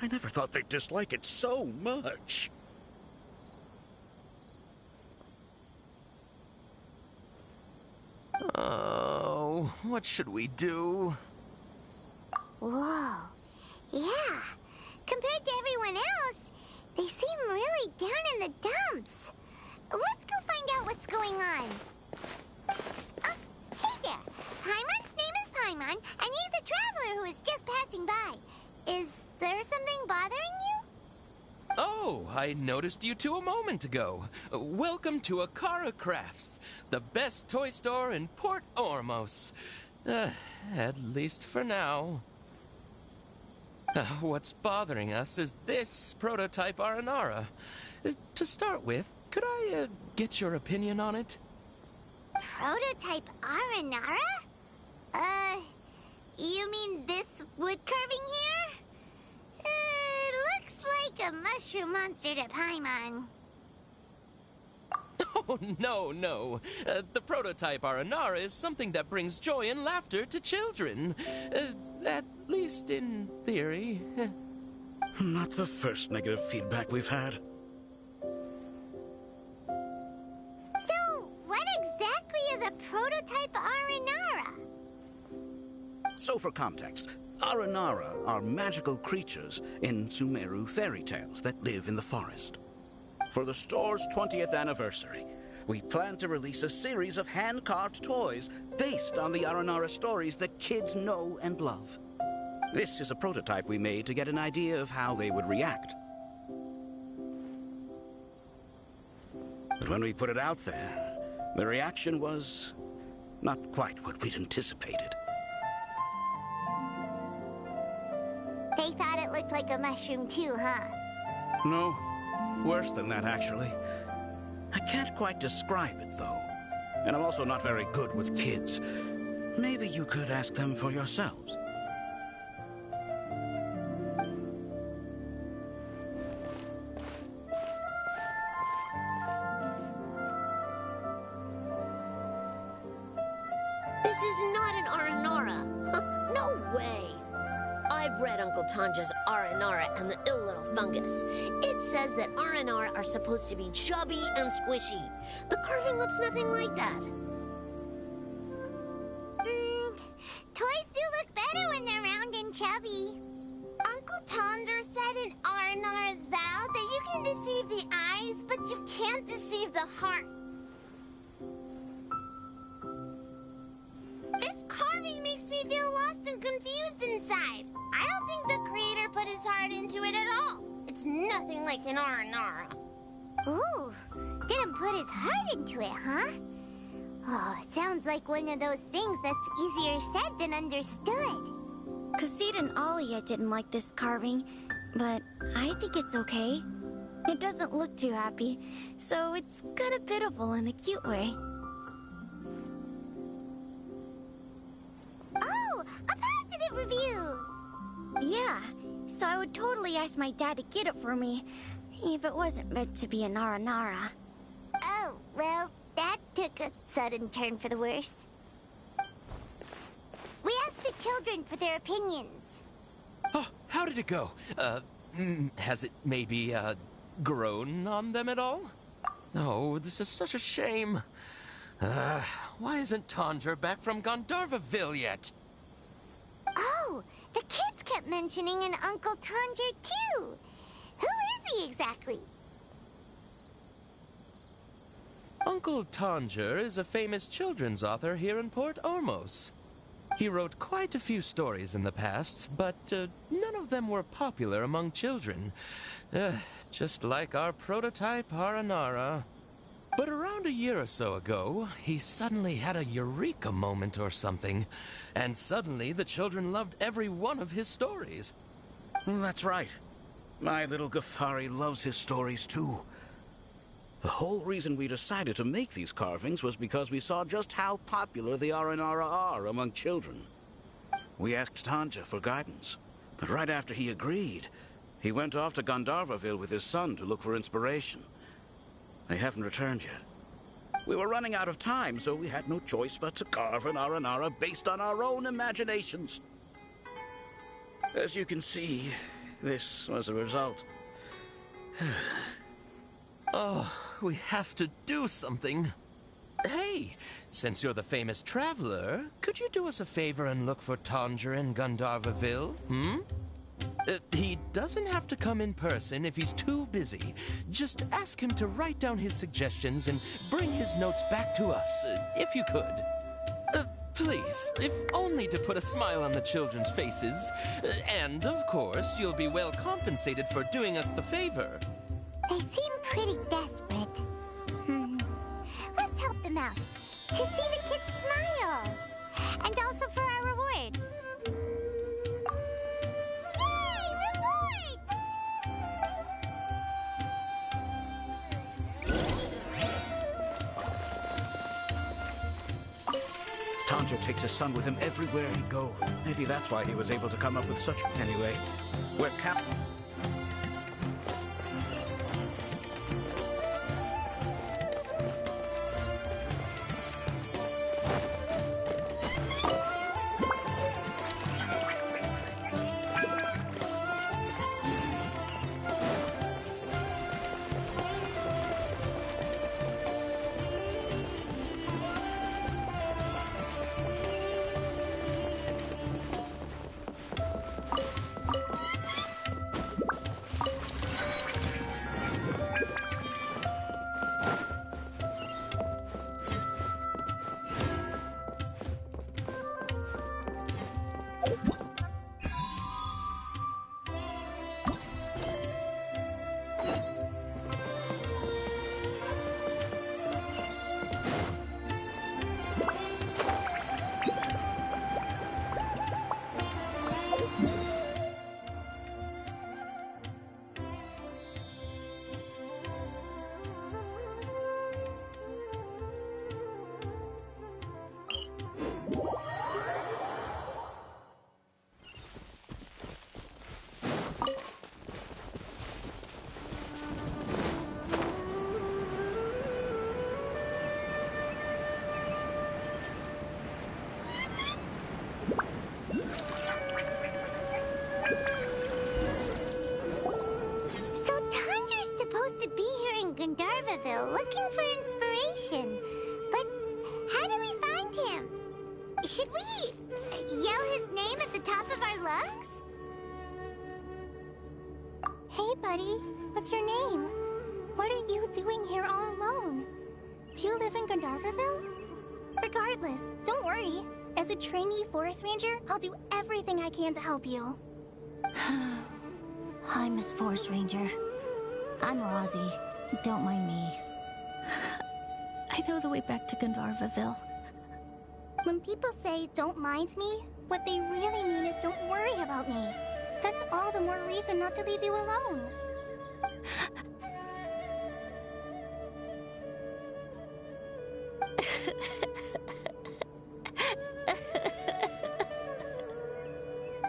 I never thought they'd dislike it so much. Oh, what should we do? Whoa. Yeah. Compared to everyone else, they seem really down in the dumps. Let's go find out what's going on. Oh, hey there. Paimon's name is Paimon, and he's a traveler who is just passing by. Is there something bothering you? Oh, I noticed you two a moment ago. Welcome to Akara Crafts, the best toy store in Port Ormos. At least for now. What's bothering us is this prototype Aranara. To start with, could I get your opinion on it? Prototype Aranara? You mean this wood carving here? It looks like a mushroom monster to Paimon. Oh, no. The prototype Aranara is something that brings joy and laughter to children. At least in theory. Not the first negative feedback we've had. So, what exactly is a prototype Aranara? So for context, Aranara are magical creatures in Sumeru fairy tales that live in the forest. For the store's 20th anniversary, we plan to release a series of hand-carved toys based on the Aranara stories that kids know and love. This is a prototype we made to get an idea of how they would react. But when we put it out there, the reaction was not quite what we'd anticipated. They thought it looked like a mushroom too, huh? No, worse than that, actually. I can't quite describe it, though. And I'm also not very good with kids. Maybe you could ask them for yourselves. This is not an Aranara. No way. I've read Uncle Tanja's Aranara and the Ill Little Fungus. It says that Aranara are supposed to be chubby and squishy. The carving looks nothing like that. Toys do look better when they're round and chubby. Uncle Tonder said in Aranara's vow that you can deceive the eyes, but you can't deceive the heart. This carving makes me feel lost and confused inside. I don't think the creator put his heart into it at all. It's nothing like an Aranara. Ooh, didn't put his heart into it, huh? Oh, sounds like one of those things that's easier said than understood. Kassid and Alia didn't like this carving, but I think it's okay. It doesn't look too happy, so it's kind of pitiful in a cute way. Oh, a positive review! Yeah, so I would totally ask my dad to get it for me, if it wasn't meant to be an Aranara. Oh, well, that took a sudden turn for the worse. We asked the children for their opinions. Oh, how did it go? Has it maybe, grown on them at all? Oh, this is such a shame. Why isn't Tanger back from Gandharvaville yet? Oh, the kids kept mentioning an Uncle Tanger, too. Who is he exactly? Uncle Tanger is a famous children's author here in Port Ormos. He wrote quite a few stories in the past, but none of them were popular among children. Just like our prototype Aranara. But around a year or so ago, he suddenly had a eureka moment or something, and suddenly the children loved every one of his stories. That's right. My little Ghaffari loves his stories too. The whole reason we decided to make these carvings was because we saw just how popular the Aranara are among children. We asked Tanja for guidance, but right after he agreed, he went off to Gandharvaville with his son to look for inspiration. They haven't returned yet. We were running out of time, so we had no choice but to carve an Aranara based on our own imaginations. As you can see, this was the result. Oh, we have to do something. Hey, since you're the famous traveler, could you do us a favor and look for Tanger in Gandharvaville, he doesn't have to come in person if he's too busy. Just ask him to write down his suggestions and bring his notes back to us, if you could. Please, if only to put a smile on the children's faces. And, of course, you'll be well compensated for doing us the favor. They seem pretty desperate. Let's help them out. To see the kids smile. And also for our reward. Yay! Tanger takes his son with him everywhere he goes. Maybe that's why he was able to come up with such... Anyway, we're Gandharvaville looking for inspiration. But how do we find him? Should we yell his name at the top of our lungs? Hey, buddy. What's your name? What are you doing here all alone? Do you live in Gandharvaville? Regardless, don't worry. As a trainee forest ranger, I'll do everything I can to help you. Hi, Miss Forest Ranger. I'm Rosie. Don't mind me. I know the way back to Gandharvaville. When people say, don't mind me, what they really mean is don't worry about me. That's all the more reason not to leave you alone.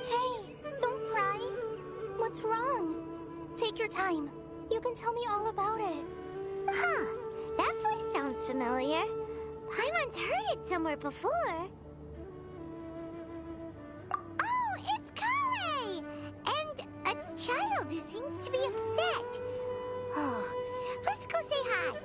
Hey, don't cry. What's wrong? Take your time. You can tell me all about it. Huh. That voice sounds familiar. Paimon's heard it somewhere before. Oh, it's Kale! And a child who seems to be upset. Oh, let's go say hi.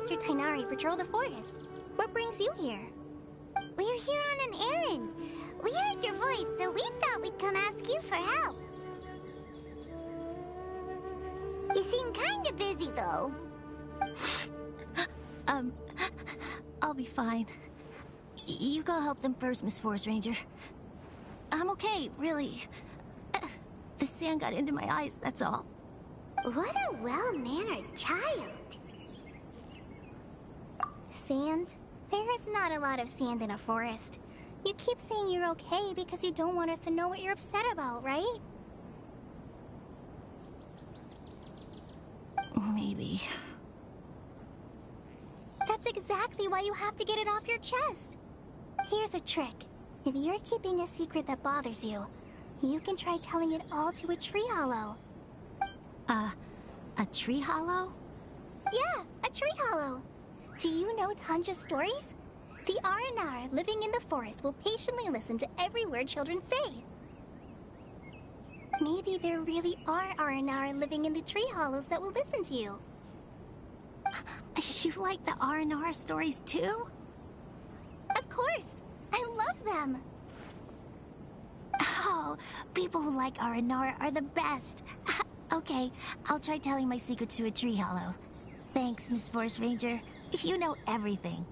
after Tainari patrol the forest. What brings you here? We're here on an errand. We heard your voice, so we thought we'd come ask you for help. You seem kinda busy, though. I'll be fine. You go help them first, Miss Forest Ranger. I'm okay, really. The sand got into my eyes, that's all. What a well-mannered child. Sand? There is not a lot of sand in a forest. You keep saying you're okay because you don't want us to know what you're upset about, right? Maybe. That's exactly why you have to get it off your chest. Here's a trick. If you're keeping a secret that bothers you, you can try telling it all to a tree hollow. A tree hollow? Yeah, a tree hollow. Do you know Tanja's stories? The Aranara living in the forest will patiently listen to every word children say. Maybe there really are Aranara living in the tree hollows that will listen to you. You like the Aranara stories too? Of course! I love them! Oh, people who like Aranara are the best. Okay, I'll try telling my secrets to a tree hollow. Thanks, Miss Forest Ranger. You know everything.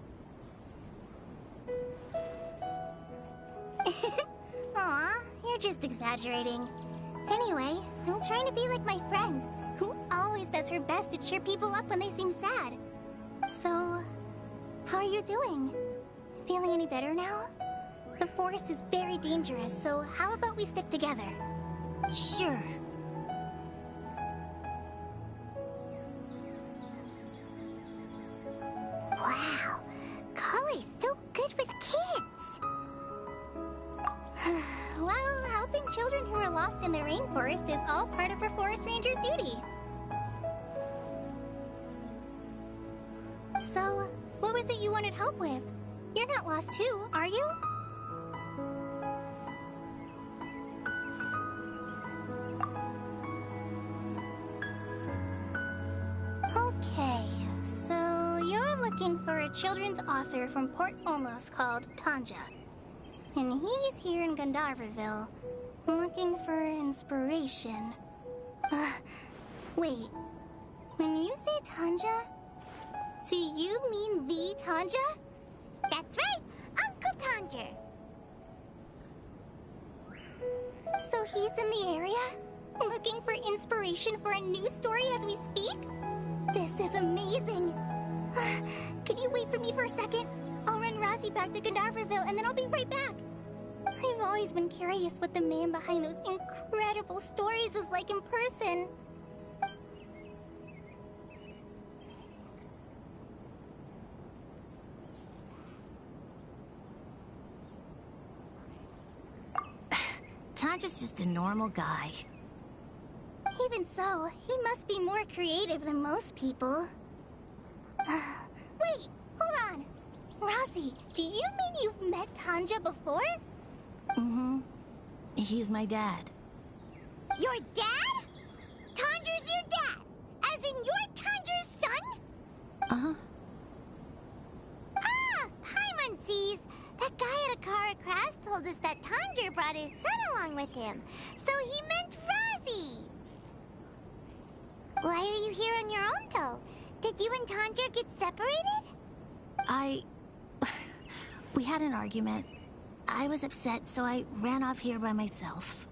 Aw, you're just exaggerating. Anyway, I'm trying to be like my friend, who always does her best to cheer people up when they seem sad. So, how are you doing? Feeling any better now? The forest is very dangerous, so how about we stick together? Sure. Wow, Kale's so good with kids. Well, helping children who are lost in the rainforest is all part of a forest ranger's duty. So, what was it you wanted help with? You're not lost too, are you? Okay, so you're looking for a children's author from Port Olmos called Tanja. And he's here in Gandharvaville, looking for inspiration. Wait. When you say Tanja, do you mean the Tanja? That's right, Uncle Tanger. So he's in the area? Looking for inspiration for a new story as we speak? This is amazing. Could you wait for me for a second? I'll run Razi back to Gandharvaville and then I'll be right back. I've always been curious what the man behind those incredible stories is like in person. Tanja's just a normal guy. Even so, he must be more creative than most people. Wait, hold on. Razi, do you mean you've met Tanja before? Mm-hmm. He's my dad. Your dad? Tanger's your dad? As in you're Tanger's son? Uh-huh. Ah! Hi, Muncies! That guy at Akara Crafts told us that Tanger brought his son along with him. So he meant Razi! Why are you here on your own, though? Did you and Tanger get separated? We had an argument. I was upset, so I ran off here by myself.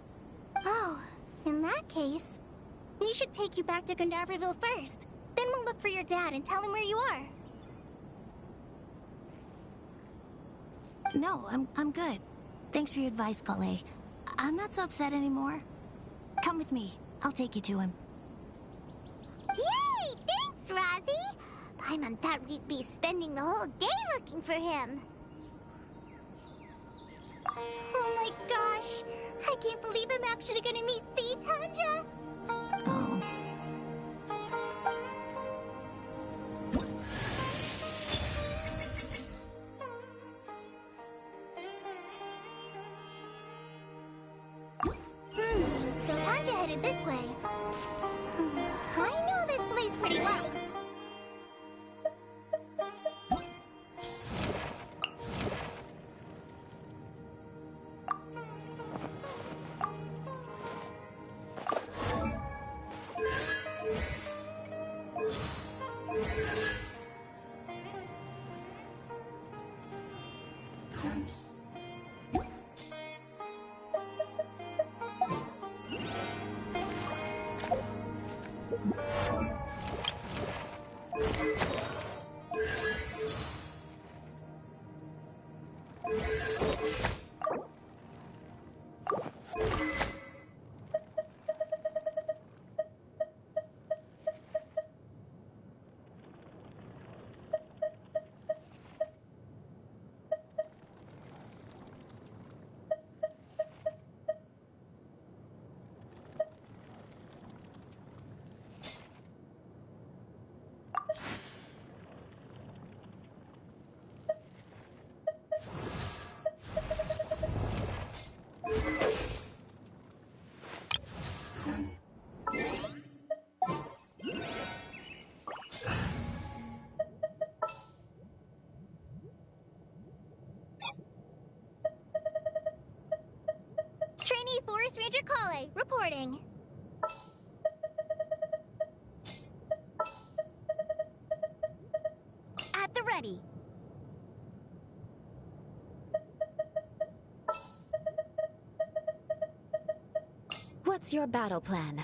Oh, in that case, we should take you back to Gandharvaville first. Then we'll look for your dad and tell him where you are. No, I'm good. Thanks for your advice, Kale. I'm not so upset anymore. Come with me. I'll take you to him. Yay! Thanks, Razi! Paimon thought we'd be spending the whole day looking for him. Oh my gosh! I can't believe I'm actually gonna meet the Tanja! Oh. So Tanja headed this way. I know this place pretty well. Trainee Forest Ranger Kale, reporting. At the ready. What's your battle plan?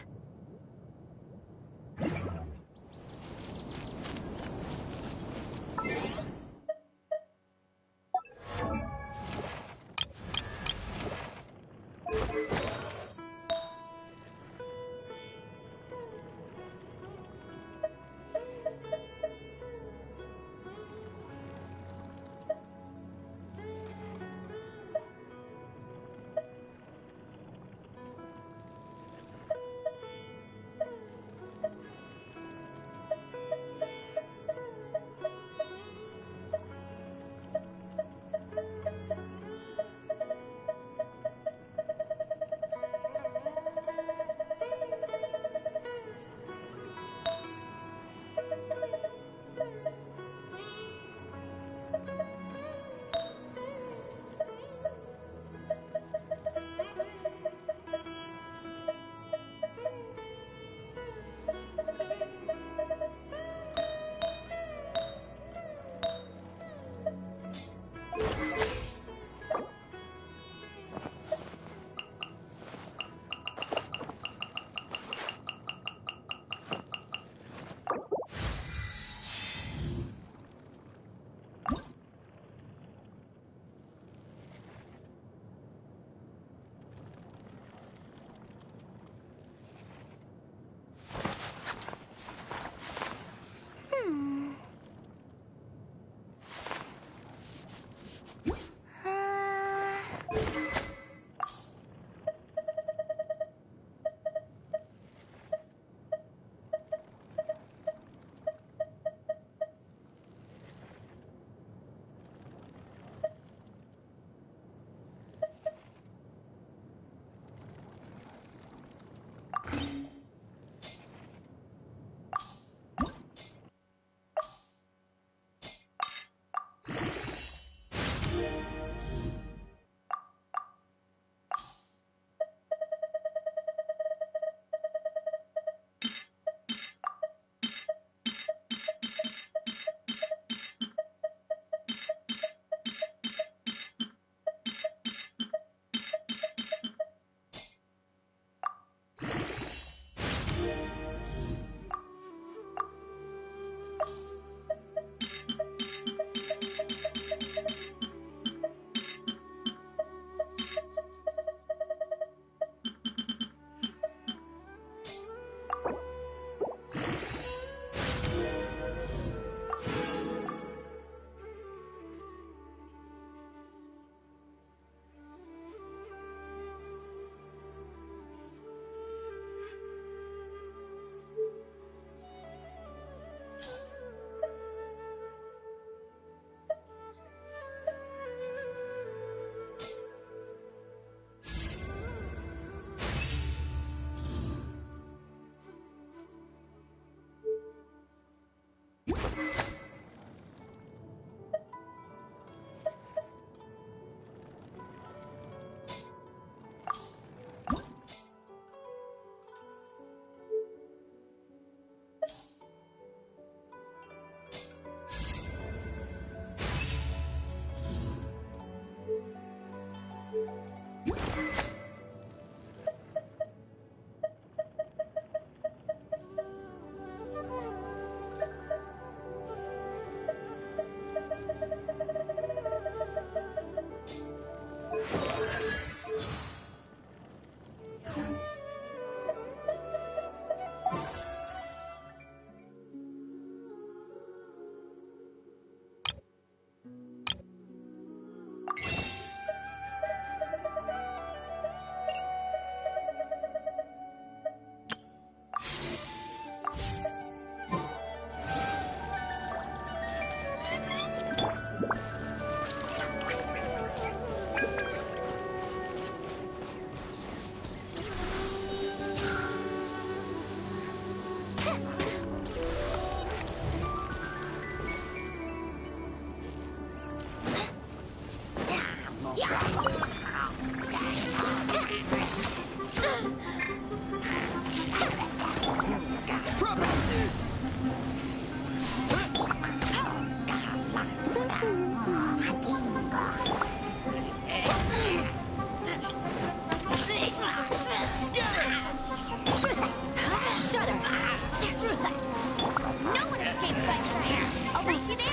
No one escapes my science! I'll race you there!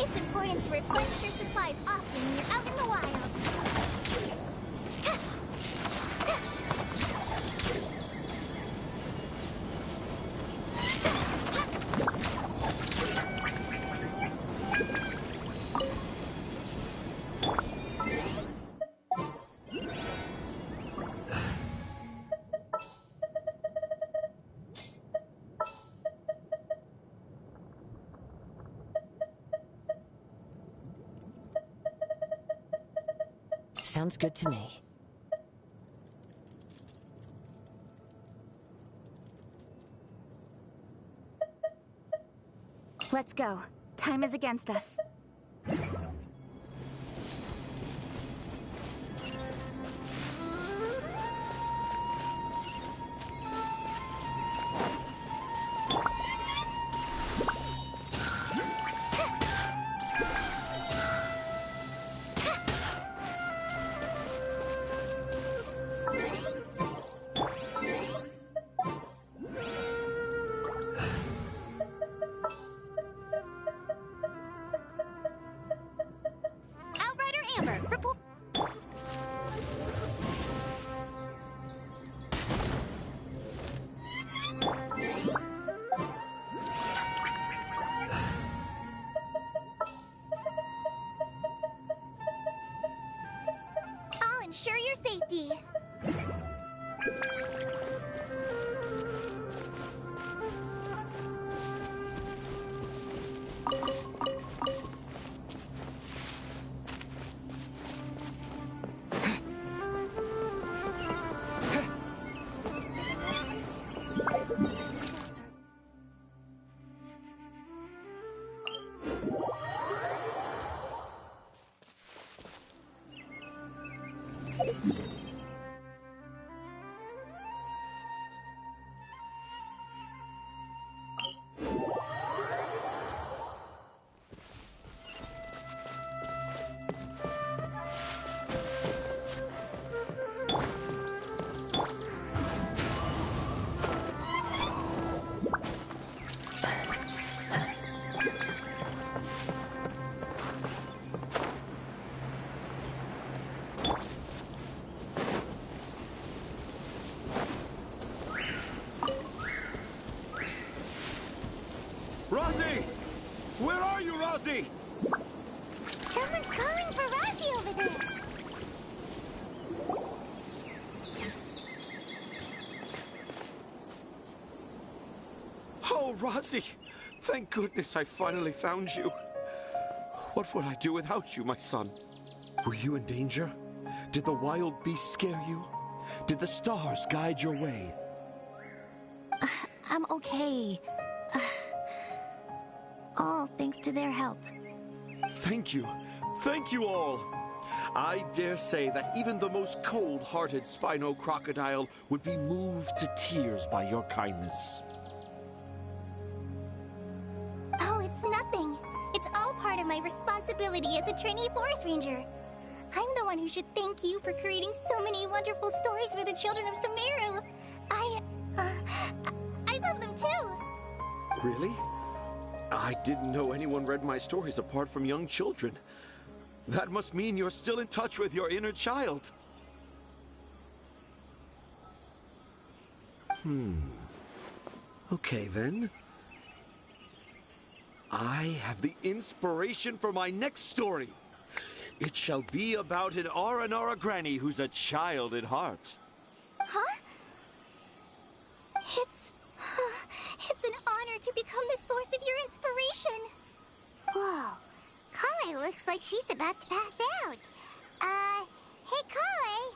It's important to replenish your supplies often when you're out in the wild. Sounds good to me. Let's go. Time is against us. I'll ensure your safety. Rosie! Where are you, Rosie? Someone's calling for Rosie over there. Oh, Rosie! Thank goodness I finally found you. What would I do without you, my son? Were you in danger? Did the wild beasts scare you? Did the stars guide your way? I'm okay. All thanks to their help. Thank you. Thank you all. I dare say that even the most cold-hearted Spino crocodile would be moved to tears by your kindness. Oh, it's nothing. It's all part of my responsibility as a trainee forest ranger. I'm the one who should thank you for creating so many wonderful stories for the children of Sumeru. I love them Really? I didn't know anyone read my stories apart from young children. That must mean you're still in touch with your inner child. Okay, then. I have the inspiration for my next story. It shall be about an Aranara granny who's a child at heart. Huh? It's an honor to become the source of your inspiration. Whoa. Kale looks like she's about to pass out. Hey Kale,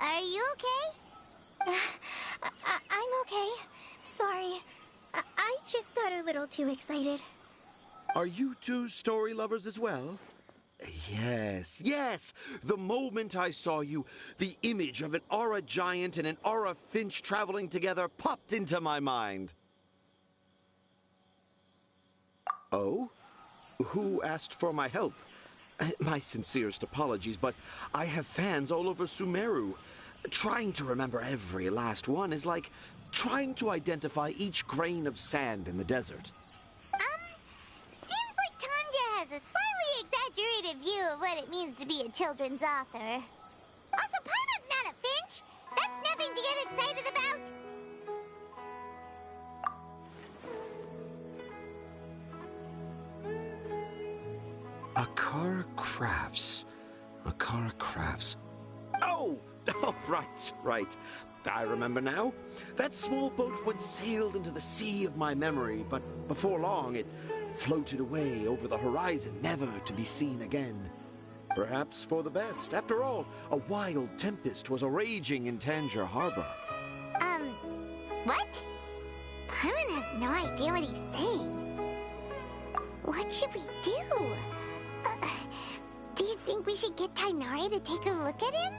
are you okay? I'm okay. Sorry. I just got a little too excited. Are you two story lovers as well? Yes, yes! The moment I saw you, the image of an aura giant and an aura finch traveling together popped into my mind. Oh? Who asked for my help? My sincerest apologies, but I have fans all over Sumeru. Trying to remember every last one is like trying to identify each grain of sand in the desert. Seems like Tanja has a slightly exaggerated view of what it means to be a children's author. Also, Paimon's not a finch. That's nothing to get excited about. Akara Crafts. Akara Crafts. Oh! Oh, right. I remember now. That small boat once sailed into the sea of my memory, but before long it floated away over the horizon, never to be seen again. Perhaps for the best. After all, a wild tempest was a-raging in Tanger Harbor. What? Paimon has no idea what he's saying. What should we do? Do you think we should get Tainari to take a look at him?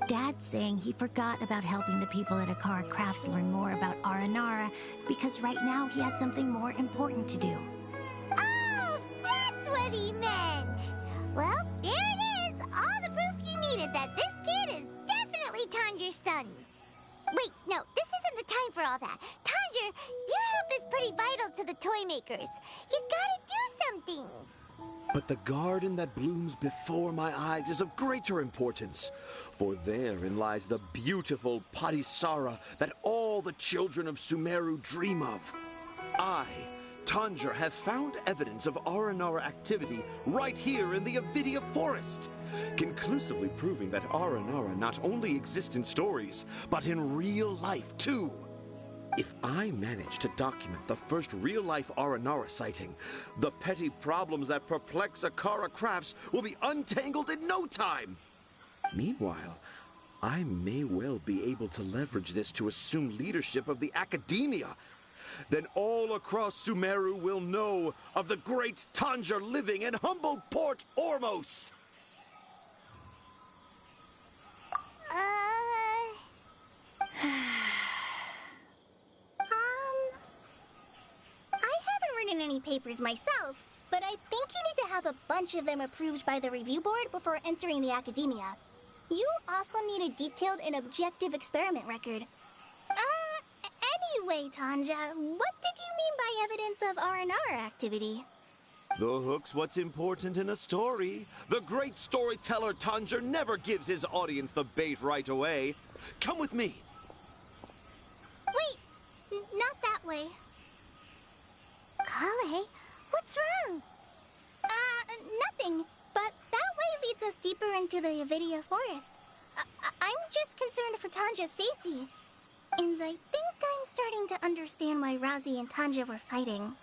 Dad's saying he forgot about helping the people at Akara Crafts learn more about Aranara because right now he has something more important to do. Oh, that's what he meant! Well, there it is! All the proof you needed that this kid is definitely Tanger's son. Wait, no, this isn't the time for all that. Tanger, your help is pretty vital to the toy makers. You gotta do something. But the garden that blooms before my eyes is of greater importance, for therein lies the beautiful Parisara that all the children of Sumeru dream of. I, Tanger, have found evidence of Aranara activity right here in the Avidia Forest, conclusively proving that Aranara not only exists in stories, but in real life too. If I manage to document the first real-life Aranara sighting, the petty problems that perplex Akara Crafts will be untangled in no time. Meanwhile, I may well be able to leverage this to assume leadership of the academia. Then all across Sumeru will know of the great Tanger living in humble Port Ormos. Any papers myself, but I think you need to have a bunch of them approved by the review board before entering the academia. You also need a detailed and objective experiment record. Anyway, Tanja, what did you mean by evidence of R&R activity? The hook's what's important in a story. The great storyteller Tanger never gives his audience the bait right away. Come with me. Wait, not that way. Kale, what's wrong? Nothing. But that way leads us deeper into the Avidia Forest. I'm just concerned for Tanja's safety. And I think I'm starting to understand why Razi and Tanja were fighting.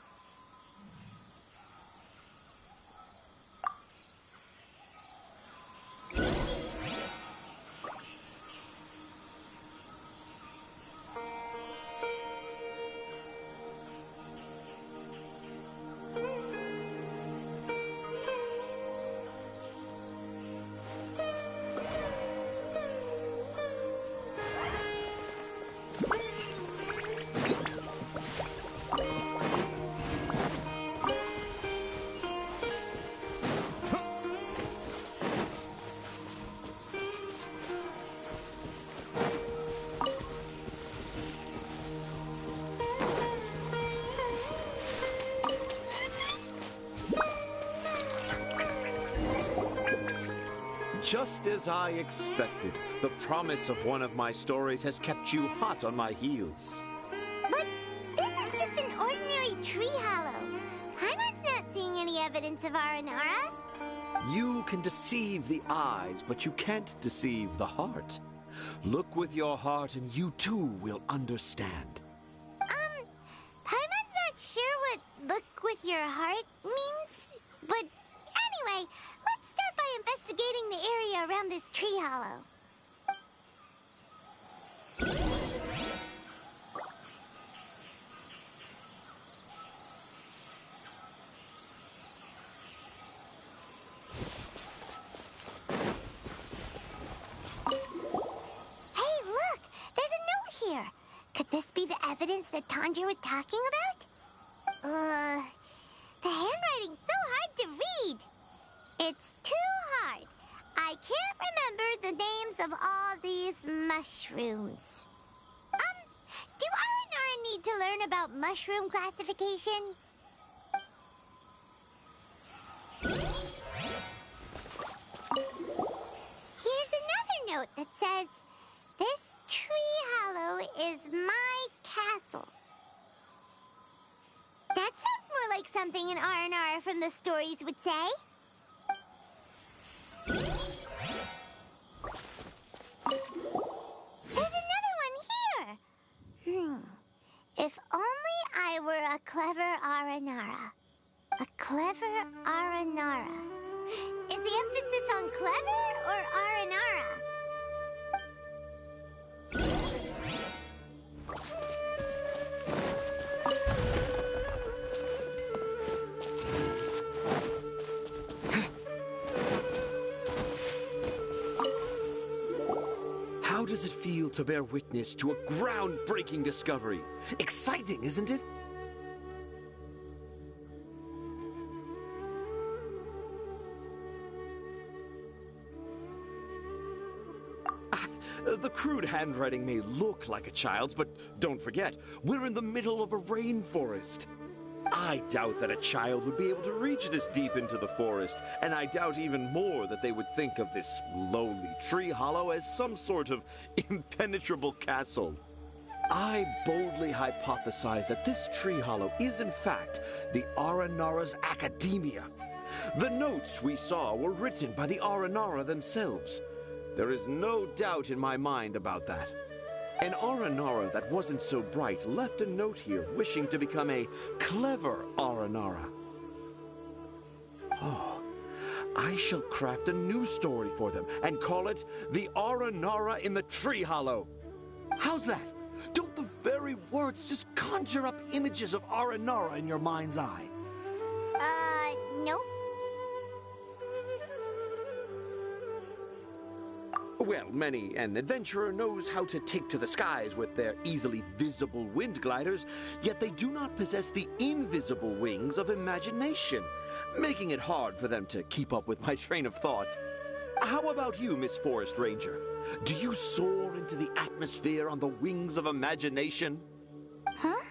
Just as I expected, the promise of one of my stories has kept you hot on my heels. But this is just an ordinary tree hollow. Heimat's not seeing any evidence of Aranara. You can deceive the eyes, but you can't deceive the heart. Look with your heart and you too will understand. Heimat's not sure what look with your heart means. But anyway, let's start by investigating the area around this tree hollow. Could this be the evidence that Tanja was talking about? The handwriting's so hard to read. It's too hard. I can't remember the names of all these mushrooms. Do Aranara need to learn about mushroom classification? Here's another note that says, "This tree hollow is my castle." That sounds more like something an Aranara from the stories would say. There's another one here. If only I were a clever Aranara. A clever Aranara. Is the emphasis on clever or Aranara? How does it feel to bear witness to a groundbreaking discovery? Exciting, isn't it? The crude handwriting may look like a child's, but don't forget, we're in the middle of a rainforest. I doubt that a child would be able to reach this deep into the forest, and I doubt even more that they would think of this lowly tree hollow as some sort of impenetrable castle. I boldly hypothesize that this tree hollow is in fact the Aranara's academia. The notes we saw were written by the Aranara themselves. There is no doubt in my mind about that. An Aranara that wasn't so bright left a note here wishing to become a clever Aranara. Oh, I shall craft a new story for them and call it The Aranara in the Tree Hollow. How's that? Don't the very words just conjure up images of Aranara in your mind's eye? Nope. Well, many an adventurer knows how to take to the skies with their easily visible wind gliders, yet they do not possess the invisible wings of imagination, making it hard for them to keep up with my train of thought. How about you, Miss Forest Ranger? Do you soar into the atmosphere on the wings of imagination? Huh?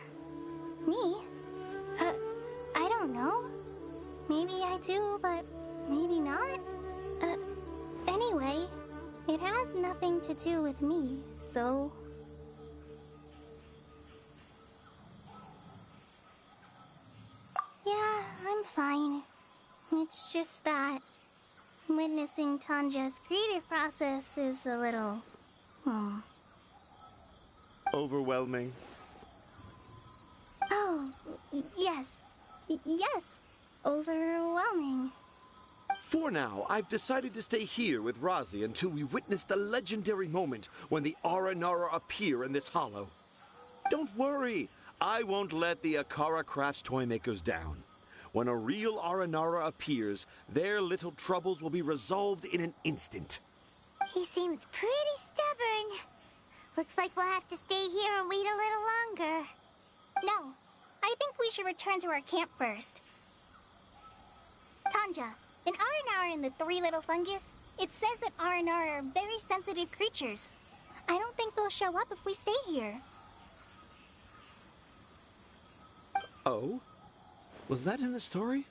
Me? I don't know. Maybe I do, but maybe not. Anyway, it has nothing to do with me, so... Yeah, I'm fine. It's just that witnessing Tanja's creative process is a little... Overwhelming. Oh, yes. Yes. Overwhelming. For now, I've decided to stay here with Razi until we witness the legendary moment when the Aranara appear in this hollow. Don't worry, I won't let the Akara Crafts toymakers down. When a real Aranara appears, their little troubles will be resolved in an instant. He seems pretty stubborn. Looks like we'll have to stay here and wait a little longer. No, I think we should return to our camp first. Tanja, in Aranara and the Three Little Fungus, it says that Aranara are very sensitive creatures. I don't think they'll show up if we stay here. Oh? Was that in the story?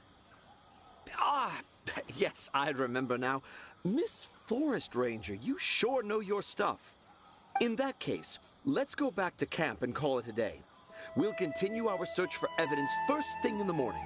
Ah, yes, I remember now. Miss forest ranger. You sure know your stuff. In that case, let's go back to camp and call it a day. We'll continue our search for evidence first thing in the morning.